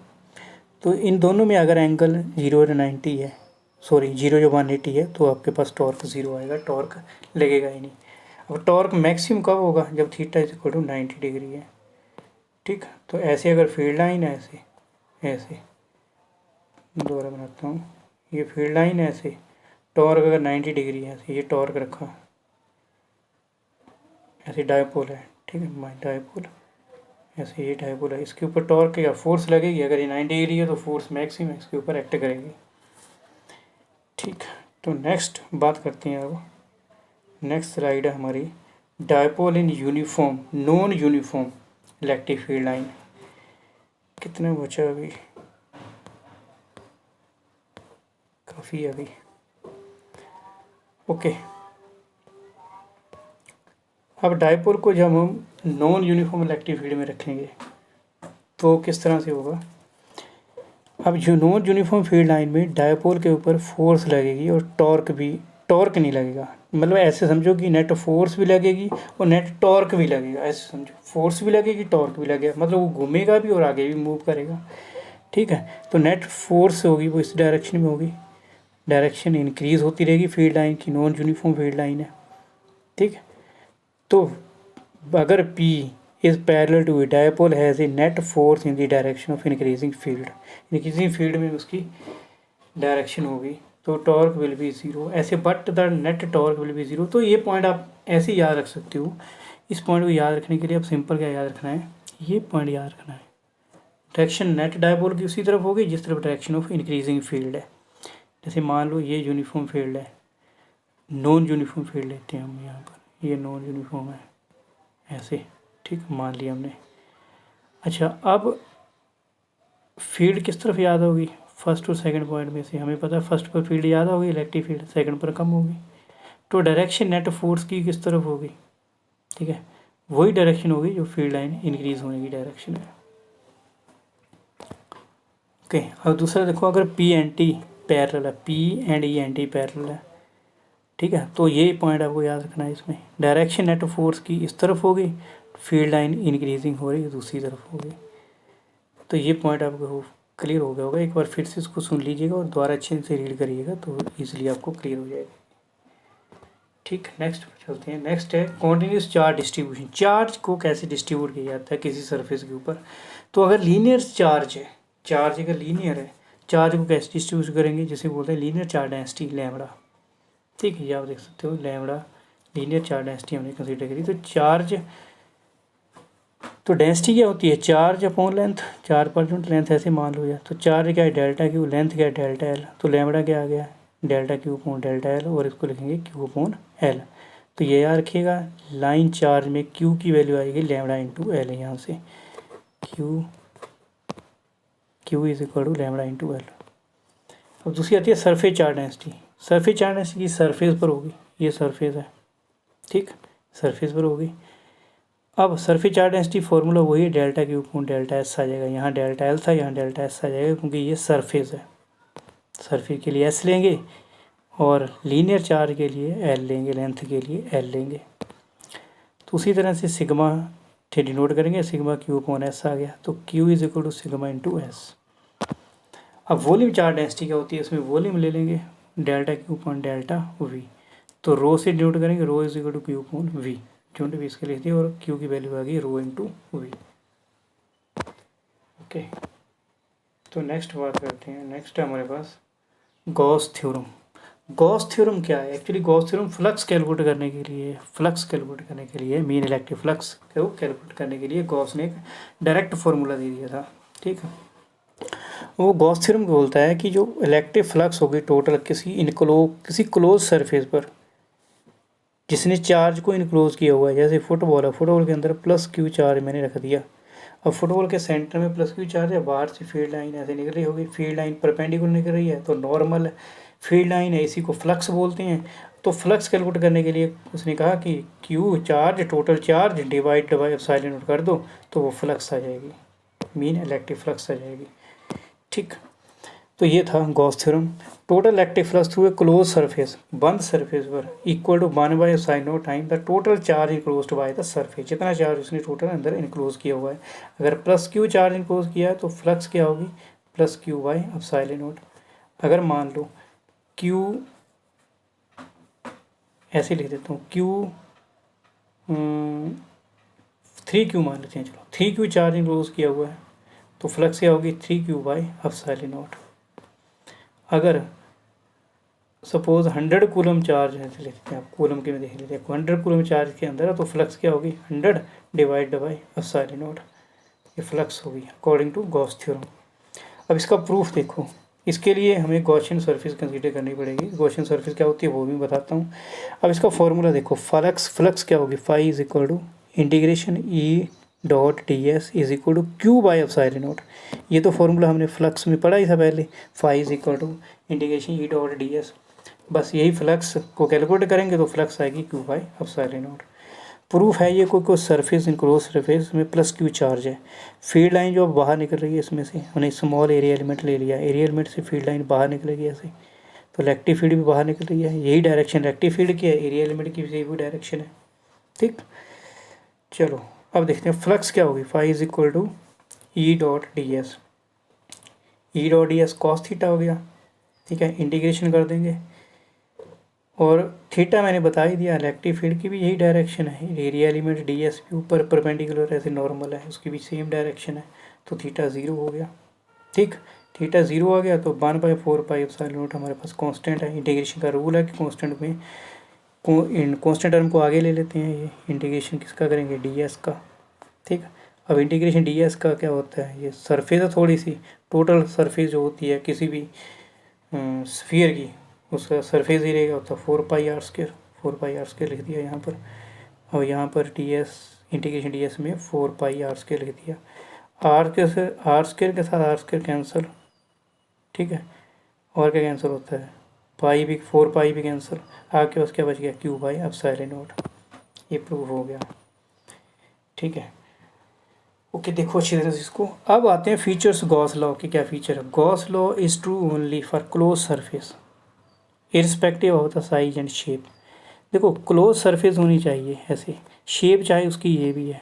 तो इन दोनों में अगर एंगल 0 या 90 है, सॉरी 0 या 180 है, तो आपके पास टॉर्क 0 आएगा, टॉर्क लगेगा ही नहीं। अब टॉर्क मैक्सिमम कब होगा, जब theta is equal to 90 degree है। ठीक, तो ऐसे अगर फील्ड लाइन है ऐसे ऐसे, दोबारा बनाता हूँ, ये फील्ड लाइन है ऐसे, टॉर्क अगर 90 डिग्री है ऐसे, ये टॉर्क रखा ऐसे, डायपोल है, ठीक है, डायपोल ऐसे, ये डायपोल है, इसके ऊपर टॉर्क या फोर्स लगेगी, अगर ये 90 डिग्री है तो फोर्स मैक्सिमम इसके ऊपर एक्ट करेगी। ठीक, तो नेक्स्ट बात करते हैं अब, नेक्स्ट स्लाइड है हमारी dipole in uniform non uniform electric field line. कितना बचा अभी, काफ़ी अभी। ओके, अब डायपोल को जब हम नॉन यूनिफॉर्म इलेक्ट्रिक फील्ड में रखेंगे तो किस तरह से होगा। अब जो नॉन यूनिफॉर्म फील्ड लाइन में डायपोल के ऊपर फोर्स लगेगी और टॉर्क नहीं लगेगा। मतलब ऐसे समझो कि नेट फोर्स भी लगेगी और नेट टॉर्क भी लगेगा, ऐसे समझो, फोर्स भी लगेगी टॉर्क भी लगेगा, मतलब वो घूमेगा भी और आगे भी मूव करेगा। ठीक है, तो नेट फोर्स होगी वो इस डायरेक्शन में होगी, डायरेक्शन इंक्रीज होती रहेगी फील्ड लाइन की, नॉन यूनिफॉर्म फील्ड लाइन है। ठीक है, तो अगर P is parallel to a dipole has a net force in the direction of increasing field में उसकी डायरेक्शन होगी तो टॉर्क विल बी ज़ीरो ऐसे, but the net torque will be zero. तो ये पॉइंट आप ऐसे याद रख सकते हो। इस पॉइंट को याद रखने के लिए आप सिंपल क्या याद रखना है, ये पॉइंट याद रखना है, डायरेक्शन नेट डायपोल की उसी तरफ होगी जिस तरफ डायरेक्शन ऑफ इंक्रीजिंग फील्ड है। जैसे मान लो ये यूनिफॉर्म फील्ड है, नॉन यूनिफॉर्म फील्ड लेते हैं हम यहाँ पर, ये नॉन यूनिफॉर्म है ऐसे, ठीक मान लिया हमने। अच्छा, अब फील्ड किस तरफ याद होगी, फर्स्ट और सेकंड पॉइंट में से हमें पता है फर्स्ट पर फील्ड याद होगी इलेक्ट्रिक फील्ड, सेकंड पर कम होगी, तो डायरेक्शन नेट फोर्स की किस तरफ होगी, ठीक है, वही डायरेक्शन होगी जो फील्ड लाइन इंक्रीज होने की डायरेक्शन है। ओके, अब दूसरा देखो, अगर P एंड T पैरेलल है, P and E and T parallel है, ठीक है, तो ये पॉइंट आपको याद रखना है। इसमें डायरेक्शन नेट फोर्स की इस तरफ होगी, फील्ड लाइन इंक्रीजिंग हो रही है दूसरी तरफ होगी। तो ये पॉइंट आपको क्लियर हो गया होगा, एक बार फिर से इसको सुन लीजिएगा और दोबारा अच्छे से रीड करिएगा तो ईजिली आपको क्लियर हो जाएगा। ठीक, नेक्स्ट चलते हैं। नेक्स्ट है कॉन्टिन्यूस चार्ज डिस्ट्रीब्यूशन। चार्ज को कैसे डिस्ट्रीब्यूट किया जाता है किसी सरफेस के ऊपर, तो अगर लीनियर चार्ज है, चार्ज अगर लीनियर है, चार्ज को कैसे डिस्ट्रीब्यूट करेंगे, जिसे बोलते हैं लीनियर चार्ज डेंसिटी लैम्बडा। ठीक है, ये आप देख सकते हो लैम्बडा लीनियर चार्ज डेंसिटी हमने कंसीडर करी। तो चार्ज, तो डेंसिटी क्या होती है, charge upon length, charge per unit length ऐसे मान लो यार। तो चार्ज क्या है डेल्टा क्यू, लेंथ क्या है डेल्टा एल, तो लैम्बडा क्या आ गया delta q upon delta L, और इसको लिखेंगे क्यू अपॉन एल। तो ये याद रखिएगा, लाइन चार्ज में क्यू की वैल्यू आएगी लैम्बडा इंटू एल, यहाँ से q is equal to lambda into l. अब दूसरी आती है surface charge density. Surface charge density surface पर होगी, ये सरफेस है, ठीक, सरफेस पर होगी। अब सरफेस चार्ज डेंसिटी फॉर्मूला वही है, delta q upon delta s आ जाएगा। यहाँ डेल्टा एल था, यहाँ डेल्टा एस आ जाएगा, क्योंकि ये सरफेस है। सरफेस के लिए एस लेंगे और लीनियर चार्ज के लिए एल लेंगे, लेंथ के लिए एल लेंगे। तो उसी तरह से सिग्मा थे डिनोट करेंगे, सिग्मा क्यू अपॉन एस आ गया, तो q is equal to sigma into s. अब वॉल्यूम चार्ज डेंसिटी क्या होती है, इसमें वॉल्यूम ले लेंगे delta q upon delta v, तो रो से डिनोट करेंगे, rho is equal to q upon v, unit भी इसके लिख दी और क्यू की वैल्यू आ गई रो इंटू वी। ओके, तो नेक्स्ट बात करते हैं। नेक्स्ट है हमारे पास गॉस थ्योरम। गॉस थ्योरम क्या है, actually Gauss theorem flux calculate करने के लिए मीन इलेक्ट्रिक फ्लक्स को कैलकुलेट करने के लिए गॉस ने एक डायरेक्ट फार्मूला दे दिया था। ठीक है, वो गॉस थ्योरम बोलता है कि जो इलेक्ट्रिक फ्लक्स होगी टोटल किसी क्लोज सरफेस पर जिसने चार्ज को इनक्लोज किया हुआ है, जैसे फुटबॉल है, फुटबॉल के अंदर प्लस क्यू चार्ज मैंने रख दिया। अब फुटबॉल के सेंटर में प्लस क्यू चार्ज है, बाहर से फील्ड लाइन ऐसे निकल रही होगी, फील्ड लाइन परपेंडिकुलर निकल रही है तो नॉर्मल फील्ड लाइन है, इसी को फ्लक्स बोलते हैं। तो फ्लक्स कैलकुलेट करने के लिए उसने कहा कि Q charge total charge divide by epsilon not कर दो तो वो फ्लक्स आ जाएगी, मीन इलेक्ट्रिक फ्लक्स आ जाएगी। ठीक, तो ये था Gauss theorem. Total electric flux through a close surface, बंद सरफेस पर, equal to 1 sine naught time the total charge enclosed by the surface, जितना चार्ज उसने टोटल अंदर इनक्लोज किया हुआ है। अगर प्लस क्यू चार्ज इनक्लोज किया है तो फ्लक्स क्या होगी, plus Q by epsilon not. अगर मान लो क्यू, ऐसे लिख देता हूँ, क्यू 3Q मान लेते हैं, चलो 3Q चार्ज इनक्लोज किया हुआ है तो फ्लक्स क्या होगी 3Q बाय एप्सिलॉन नॉट। अगर सपोज 100 कूलम चार्ज है, ऐसे लेते हैं आप, कूलम के में देख लेते हैं, 100 कूलम चार्ज के अंदर है तो फ्लक्स क्या होगी 100 डिवाइड बाय एप्सिलॉन नॉट, ये फ्लक्स होगी अकॉर्डिंग टू गॉस थ्योरम। अब इसका प्रूफ देखो, इसके लिए हमें गॉसियन सरफेस कंसीडर करनी पड़ेगी। गॉसियन सरफेस क्या होती है वो भी बताता हूँ। अब इसका फॉर्मूला देखो, फ्लक्स क्या होगी, phi is equal to integration E dot d s is equal to q by epsilon naught. ये तो फॉर्मूला हमने फ्लक्स में पढ़ा ही था पहले, phi is equal to integration E dot d s. बस यही फ्लक्स को कैलकुलेट करेंगे तो फ्लक्स आएगी q by epsilon naught. Proof है ये कोई सरफेस इनक्लोज सरफेस में प्लस क्यू चार्ज है, फील्ड लाइन जो बाहर निकल रही है इसमें से, हमने स्मॉल एरिया एलिमेंट ले लिया, एरिया एलिमेंट से फील्ड लाइन बाहर निकलेगी ऐसे, तो इलेक्ट्रिक फील्ड भी बाहर निकल रही है, यही डायरेक्शन इलेक्ट्रिक फील्ड की है, एरिया एलिमेंट की भी यही डायरेक्शन है। ठीक, चलो अब देखते हैं फ्लक्स क्या होगी। Phi is equal to E dot d s, E dot d s cos theta हो गया। ठीक है, इंटीग्रेशन कर देंगे, और थीटा मैंने बता ही दिया, इलेक्ट्रिक फील्ड की भी यही डायरेक्शन है, एरिया एलिमेंट डी एस भी ऊपर परपेंडिकुलर ऐसे नॉर्मल है, उसकी भी सेम डायरेक्शन है, तो थीटा ज़ीरो हो गया। ठीक, थीटा ज़ीरो आ गया तो 1/4πε0 हमारे पास कांस्टेंट है। इंटीग्रेशन का रूल है कि कांस्टेंट में कांस्टेंट टर्म को आगे ले लेते हैं, ये इंटीग्रेशन किसका करेंगे, डी एस का। ठीक, अब इंटीग्रेशन डी एस का क्या होता है, ये सरफेस है थोड़ी सी, टोटल सरफेस जो होती है किसी भी स्फीयर की, उसका सरफेस एरिया होता है 4πr², 4πr² लिख दिया यहाँ पर, और यहाँ पर D S integration D S में 4πr² लिख दिया। r² के साथ r² कैंसिल। ठीक है, और क्या कैंसिल होता है, पाई भी, 4π भी कैंसिल, आपके पास क्या बच गया, Q/ε0। ये प्रूव हो गया। ठीक है, ओके, देखो अच्छी तरह से इसको। अब आते हैं फीचर्स गॉस लॉ के। क्या फीचर है, Gauss law is true only for close surface irrespective of the size and shape. देखो क्लोज सरफेस होनी चाहिए ऐसे, शेप चाहे उसकी ये भी है,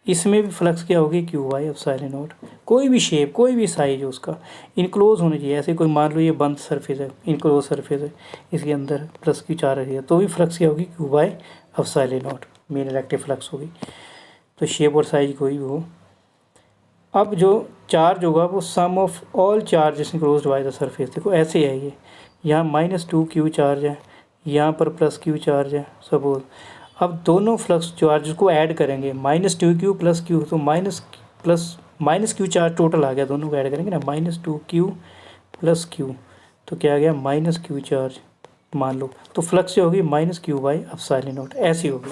इसमें भी फ्लक्स क्या होगी, Q/ε0। कोई भी शेप कोई भी साइज हो उसका इनक्लोज होना चाहिए। ऐसे कोई मान लो ये बंद सरफेस है, इनक्लोज सरफेस है, इसके अंदर प्लस क्यू चार्ज है, तो भी फ्लक्स क्या होगी, Q/ε0 मेन इलेक्ट्रिक फ्लक्स होगी। तो शेप और साइज कोई भी हो। अब जो चार्ज होगा वो sum of all charges enclosed by the surface. देखो ऐसे है, ये यहाँ -2Q चार्ज है, यहाँ पर प्लस Q चार्ज है सपोज। अब दोनों फ्लक्स चार्ज को ऐड करेंगे, -2Q प्लस Q, तो -Q चार्ज टोटल आ गया, दोनों को ऐड करेंगे ना, -2Q प्लस Q, तो क्या आ गया, -Q चार्ज मान लो, तो फ्लक्स जो होगी -Q/ε0 ऐसी होगी।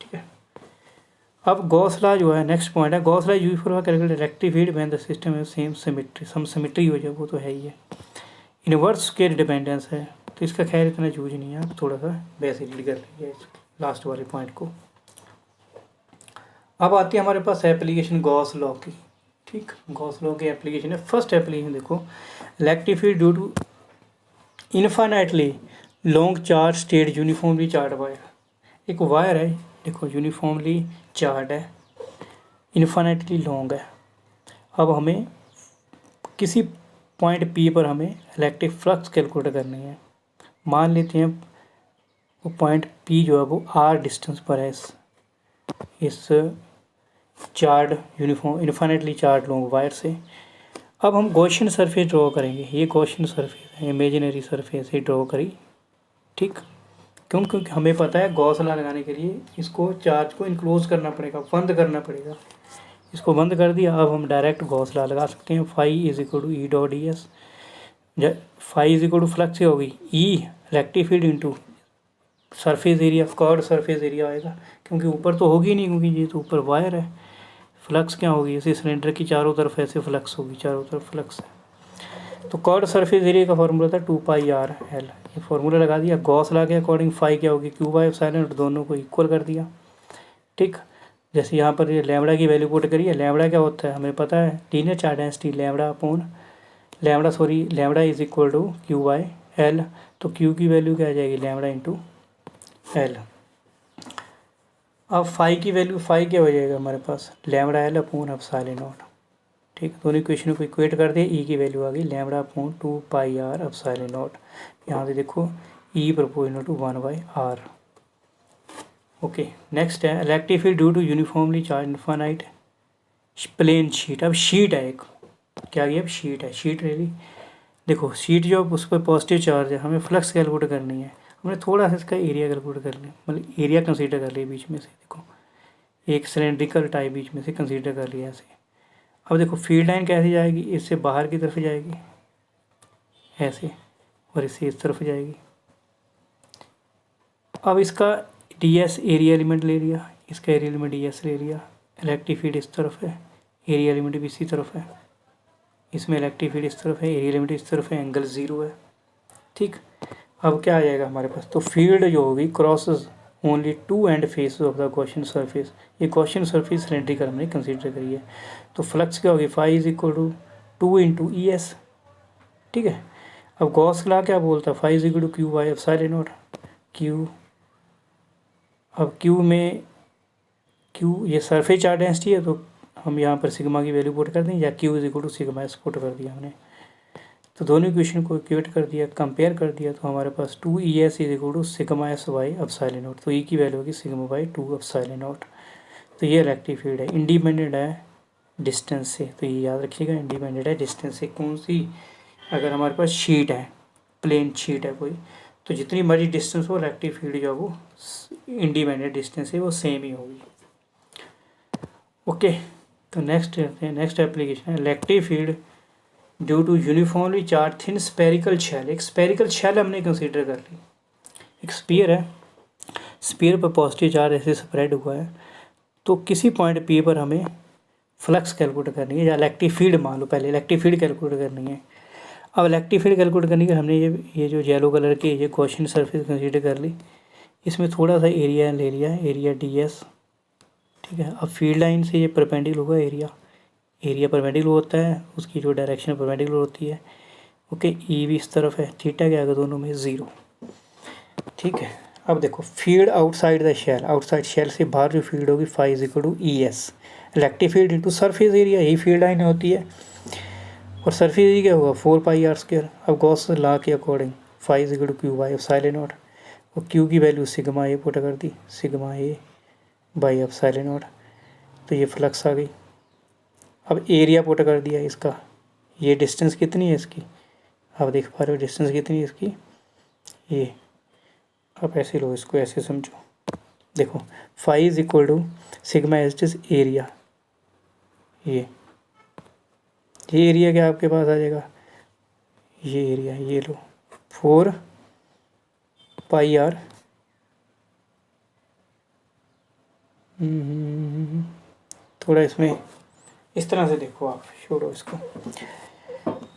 ठीक है, अब गॉस लॉ जो है नेक्स्ट पॉइंट है, Gauss law use for calculate electric field when the system है सेम सिमेट्री, सम सिमेट्री हो जाए, वो तो है ही है। इनवर्स के डिपेंडेंस है, तो इसका खैर इतना यूज नहीं है, आप थोड़ा सा वैसे रीड कर लीजिए लास्ट वाले पॉइंट को। अब आती है हमारे पास एप्लीकेशन गॉस लॉ की। ठीक, गॉस लॉ की एप्लीकेशन है, फर्स्ट एप्लीकेशन देखो, electric field due to infinitely long charge straight uniformly charged wire. एक वायर है, देखो यूनिफॉर्मली चार्ज है, इनफाइनाइटली लॉन्ग है। अब हमें किसी पॉइंट P पर हमें इलेक्ट्रिक फ्लक्स कैलकुलेट करनी है। मान लेते हैं वो पॉइंट P जो है वो r डिस्टेंस पर है इस charge uniform infinitely charge long wire से। अब हम गॉसियन सरफेस ड्रॉ करेंगे, ये गॉसियन सरफेस है, इमेजिनरी सरफेस ही ड्रॉ करी। ठीक, क्योंकि हमें पता है गॉस लॉ लगाने के लिए इसको चार्ज को इनक्लोज करना पड़ेगा, बंद करना पड़ेगा। इसको बंद कर दिया, अब हम डायरेक्ट गॉस लॉ लगा सकते हैं। Phi is equal to E dot d s, phi is equal to flux से होगी E electric field into surface area, curved surface area आएगा, क्योंकि ऊपर तो होगी नहीं, क्योंकि ये तो ऊपर वायर है। फ्लक्स क्या होगी, इसे सिलेंडर की चारों तरफ ऐसे फ्लक्स होगी, चारों तरफ फ्लक्स है, तो कर्व्ड सरफेस एरिया का फॉर्मूला था 2πr/l। ये फॉर्मूला लगा दिया, गॉस लॉ के अकॉर्डिंग फाई क्या होगी, Q/ε0, दोनों को इक्वल कर दिया। ठीक, जैसे यहाँ पर ये लैम्बडा की वैल्यू पुट करिए, लैम्बडा क्या होता है हमें पता है, linear charge density lambda is equal to Q/l, तो Q की वैल्यू क्या आ जाएगी, लैम्बडा इंटू L। अब फाई की वैल्यू, फाई क्या हो जाएगा हमारे पास, λL/ε0। ठीक, दोनों इक्वेशन को इक्वेट कर दिए, ई की वैल्यू आ गई λ/2πr/ε0। यहाँ से देखो E proportional to 1/r। Okay, next है electric field due to uniformly charge infinite plane sheet. अब शीट है एक, क्या ये अब शीट है, शीट रेली देखो, शीट जो उस पर पॉजिटिव चार्ज है, हमें फ्लक्स कैलकुलेट करनी है, हमने थोड़ा सा इसका एरिया कैलकुलेट कर लिया, मतलब एरिया कंसीडर कर लिया बीच में से, देखो एक सिलेंड्रिकल टाइप बीच में से कंसीडर कर लिया ऐसे। अब देखो फील्ड लाइन कैसे जाएगी, इससे बाहर की तरफ जाएगी ऐसे, और इससे इस तरफ जाएगी। अब इसका डी एस एरिया एलिमेंट ले लिया, इसका एरिया एलिमेंट डी एस ले लिया, इलेक्ट्रिक फील्ड इस तरफ है, एरिया एलिमेंट भी इसी तरफ है, इसमें इलेक्ट्रिक फील्ड इस तरफ है, एरिया एलिमेंट इस तरफ है, एंगल 0 है। ठीक, अब क्या आ जाएगा हमारे पास, तो फील्ड जो होगी crosses only two end face of the question surface. ये क्वेश्चन सरफेस सिलेंड्रिकल हमने कंसीडर करी है। तो फ्लक्स क्या होगी, phi is equal to 2 into E s. ठीक है, अब गॉस लॉ क्या बोलता है, phi is equal to q by epsilon naught q. अब क्यू में क्यू ये सरफेस चार्ज डेंसिटी है, तो हम यहाँ पर सिग्मा की वैल्यू पुट कर दें, या q is equal to sigma s put कर दिया हमने। तो दोनों इक्वेशन को इक्वेट कर दिया, कंपेयर कर दिया, तो हमारे पास 2 E s is equal to sigma s by epsilon naught. तो ई की वैल्यू होगी सिग्मा बाई 2 एप्सिलॉन नॉट। तो ये इलेक्ट्रिक फील्ड है, इंडिपेंडेंट है डिस्टेंस से। तो ये याद रखिएगा, इंडिपेंडेंट है डिस्टेंस से। कौन सी, अगर हमारे पास शीट है, प्लेन शीट है कोई, तो जितनी मर्जी डिस्टेंस हो, इलेक्ट्रिक फील्ड जो है वो इंडिपेंडेंट डिस्टेंस से वो सेम ही होगी। ओके, तो नेक्स्ट एप्लीकेशन है electric field due to uniformly charged thin spherical shell. एक स्पेरिकल शेल हमने कंसीडर कर ली, एक स्पीयर है, स्पीयर पर पॉजिटिव चार्ज ऐसे स्प्रेड हुआ है, तो किसी पॉइंट पी पर हमें फ्लक्स कैलकुलेट करनी है, या इलेक्ट्रिक फील्ड मान लो, पहले इलेक्ट्रिक फील्ड कैलकुलेट करनी है। अब इलेक्ट्रिक फील्ड कैलकुलेट करने के हमने ये जो येलो कलर की ये क्वेश्चन सरफेस कंसीडर कर ली, इसमें थोड़ा सा एरिया ले लिया, एरिया डी एस। ठीक है, अब फील्ड लाइन से ये परपेंडिकुलर होगा एरिया परपेंडिकुलर होता है, उसकी जो डायरेक्शन परपेंडिकुलर होती है। ओके, ई भी इस तरफ है, थीटा क्या आएगा दोनों में 0। ठीक है, अब देखो field outside the shell, outside shell से बाहर जो फील्ड होगी phi is equal to E S, electric field into surface area, यही फील्ड लाइन होती है। और सरफेस एरिया क्या होगा, 4 पाई आर स्क्वायर। अब गॉस लॉ के according phi is equal to q by epsilon naught, और क्यू की वैल्यू सिग्मा ए पुट कर दी, sigma A by epsilon naught. तो ये फ्लक्स आ गई। अब एरिया पुट कर दिया इसका, ये डिस्टेंस कितनी है इसकी, आप देख पा रहे हो डिस्टेंस कितनी है इसकी, ये आप ऐसे लो, इसको ऐसे समझो। देखो phi is equal to sigma s is area, ये एरिया क्या आपके पास आ जाएगा, ये एरिया, ये लो 4 पाई आर, थोड़ा इसमें इस तरह से देखो, आप छोड़ो इसको।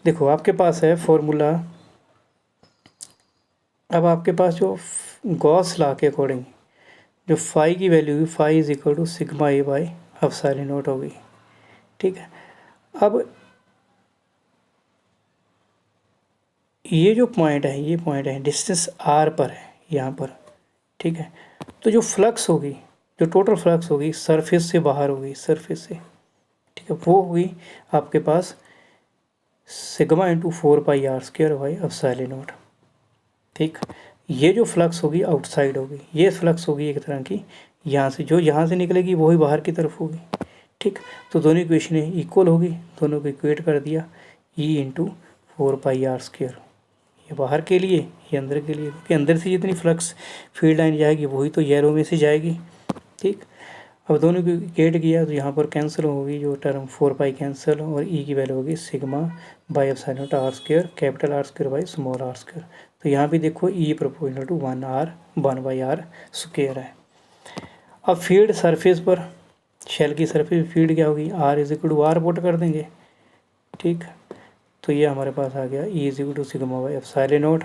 देखो आपके पास है फॉर्मूला, अब आपके पास जो गॉस लॉ के अकॉर्डिंग जो फाई की वैल्यू हुई, phi is equal to sigma A by epsilon naught होगी। ठीक है, अब ये जो पॉइंट है, ये पॉइंट है डिस्टेंस आर पर है यहाँ पर। ठीक है, तो जो फ्लक्स होगी, जो टोटल फ्लक्स होगी सरफेस से बाहर होगी, सरफेस से, ठीक है, वो होगी आपके पास sigma into 4 pi r square by epsilon naught. ठीक, ये जो फ्लक्स होगी आउटसाइड होगी, ये फ्लक्स होगी एक तरह की यहाँ से, जो यहाँ से निकलेगी वही बाहर की तरफ होगी। ठीक, तो दोनों इक्वेशन इक्वल होगी, दोनों को इक्वेट कर दिया, E into 4 pi r square, ये बाहर के लिए, ये अंदर के लिए, क्योंकि अंदर से जितनी फ्लक्स फील्ड लाइन जाएगी वही तो येलो में से जाएगी। ठीक, अब दोनों को इक्वेट किया तो यहाँ पर कैंसिल होगी जो टर्म 4 पाई कैंसिल, और ई की वैल्यू होगी sigma by epsilon naught r square, capital r square by small r square. तो यहाँ भी देखो E proportional to 1 by r square है। अब फील्ड सरफेस पर, शेल की सरफेस फील्ड क्या होगी, r is equal to r put कर देंगे। ठीक, तो ये हमारे पास आ गया E is equal to sigma by epsilon naught,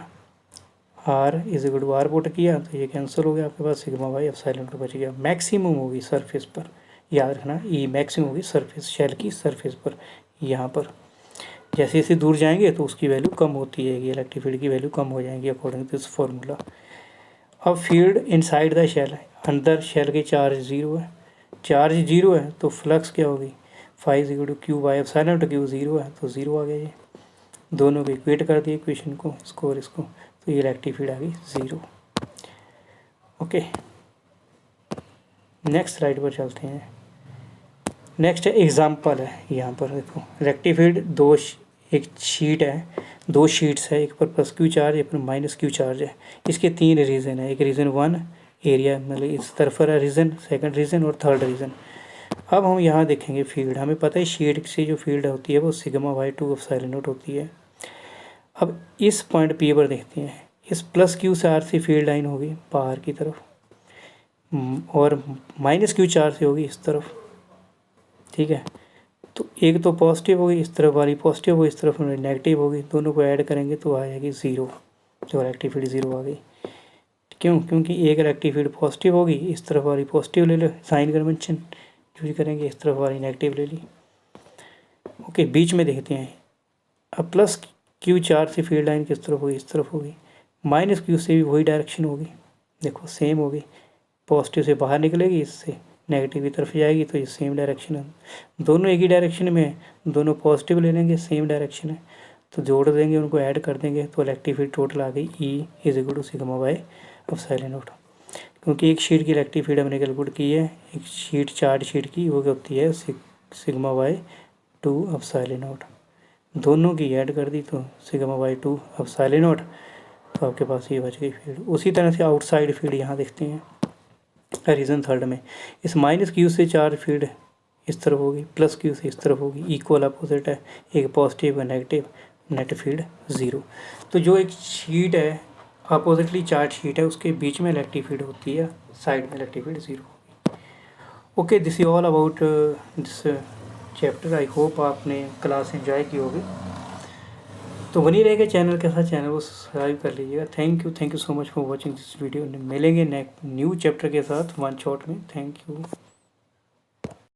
r is equal to r put किया तो ये कैंसिल हो गया, आपके पास सिग्मा बाई एप्सिलॉन नॉट बच गया। मैक्सिमम होगी सरफेस पर, याद रखना ई मैक्सिमम होगी सरफेस, शेल की सरफेस पर। यहाँ पर जैसे जैसे दूर जाएंगे तो उसकी वैल्यू कम होती जाएगी, इलेक्ट्रिक फील्ड की वैल्यू कम हो जाएगी अकॉर्डिंग टू दिस फार्मूला। अब फील्ड इनसाइड द शेल है, अंदर शेल के चार्ज 0 है, चार्ज 0 है तो फ्लक्स क्या होगी, phi is equal to q by epsilon naught, q 0 है तो 0 आ गया। ये दोनों को इक्वेट कर दिए इक्वेशन को, इसको और इसको, तो ये इलेक्ट्रिक फील्ड आ गई 0। ओके, नेक्स्ट स्लाइड पर चलते हैं। नेक्स्ट एग्जांपल है, यहाँ पर देखो इलेक्ट्रिक फील्ड एक शीट है, 2 शीट्स है, एक पर प्लस क्यू चार्ज, एक पर माइनस क्यू चार्ज है। इसके 3 रीजन है, एक रीजन 1 एरिया मतलब इस तरफ का रीजन, सेकंड रीजन और थर्ड रीजन। अब हम यहाँ देखेंगे फील्ड, हमें पता है शीट से जो फील्ड होती है वो सिग्मा बाई 2 एप्सिलॉन नॉट होती है। अब इस पॉइंट पी पर देखते हैं, इस प्लस क्यू से आर से फील्ड लाइन होगी बाहर की तरफ, और माइनस क्यू चार्ज से होगी इस तरफ। ठीक है, तो एक तो पॉजिटिव होगी, इस तरफ वाली पॉजिटिव होगी, इस तरफ नेगेटिव होगी, दोनों को ऐड करेंगे तो आ जाएगी 0, तो इलेक्ट्रिक फील्ड 0 आ गई। क्यों? क्योंकि एक इलेक्ट्रिक फील्ड पॉजिटिव होगी, इस तरफ वाली पॉजिटिव ले लो, साइन कन्वेंशन यूज करेंगे, इस तरफ वाली नेगेटिव ले ली। ओके, बीच में देखते हैं। अब प्लस क्यू चार्ज से फील्ड लाइन किस तरफ होगी? इस तरफ होगी। माइनस क्यू से भी वही डायरेक्शन होगी, देखो सेम होगी, पॉजिटिव से बाहर निकलेगी, इससे नेगेटिव की तरफ जाएगी, तो ये सेम डायरेक्शन है, दोनों एक ही डायरेक्शन में है, दोनों पॉजिटिव ले लेंगे, सेम डायरेक्शन है, तो जोड़ देंगे, उनको ऐड कर देंगे, तो इलेक्ट्रिक फील्ड टोटल आ गई E = sigma by epsilon not. क्योंकि एक शीट की इलेक्ट्रिक फील्ड हमने कैलकुलेट की है, एक शीट चार्ज शीट की, वो क्या होती है सिग्मा बाय 2 एप्सिलॉन नॉट, दोनों की ऐड कर दी तो सिग्मा बाय 2 एप्सिलॉन नॉट, तो आपके पास ये बच गई फील्ड। उसी तरह से आउटसाइड फील्ड यहाँ देखते हैं रीजन थर्ड में, इस माइनस क्यू से चार्ज फील्ड इस तरफ होगी, प्लस क्यू से इस तरफ होगी, इक्वल अपोजिट है, एक पॉजिटिव है नेगेटिव, नेट फील्ड 0। तो जो एक शीट है अपोजिटली चार्ज शीट है, उसके बीच में इलेक्ट्रिक फील्ड होती है, साइड में इलेक्ट्रिक फील्ड 0 होगी। Okay, this is all about this chapter. I hope आपने क्लास एंजॉय की होगी। तो बनी रहेगा चैनल के साथ, चैनल को सब्सक्राइब कर लीजिएगा। Thank you so much for watching this video. मिलेंगे न्यू चैप्टर के साथ वन शॉट में। Thank you.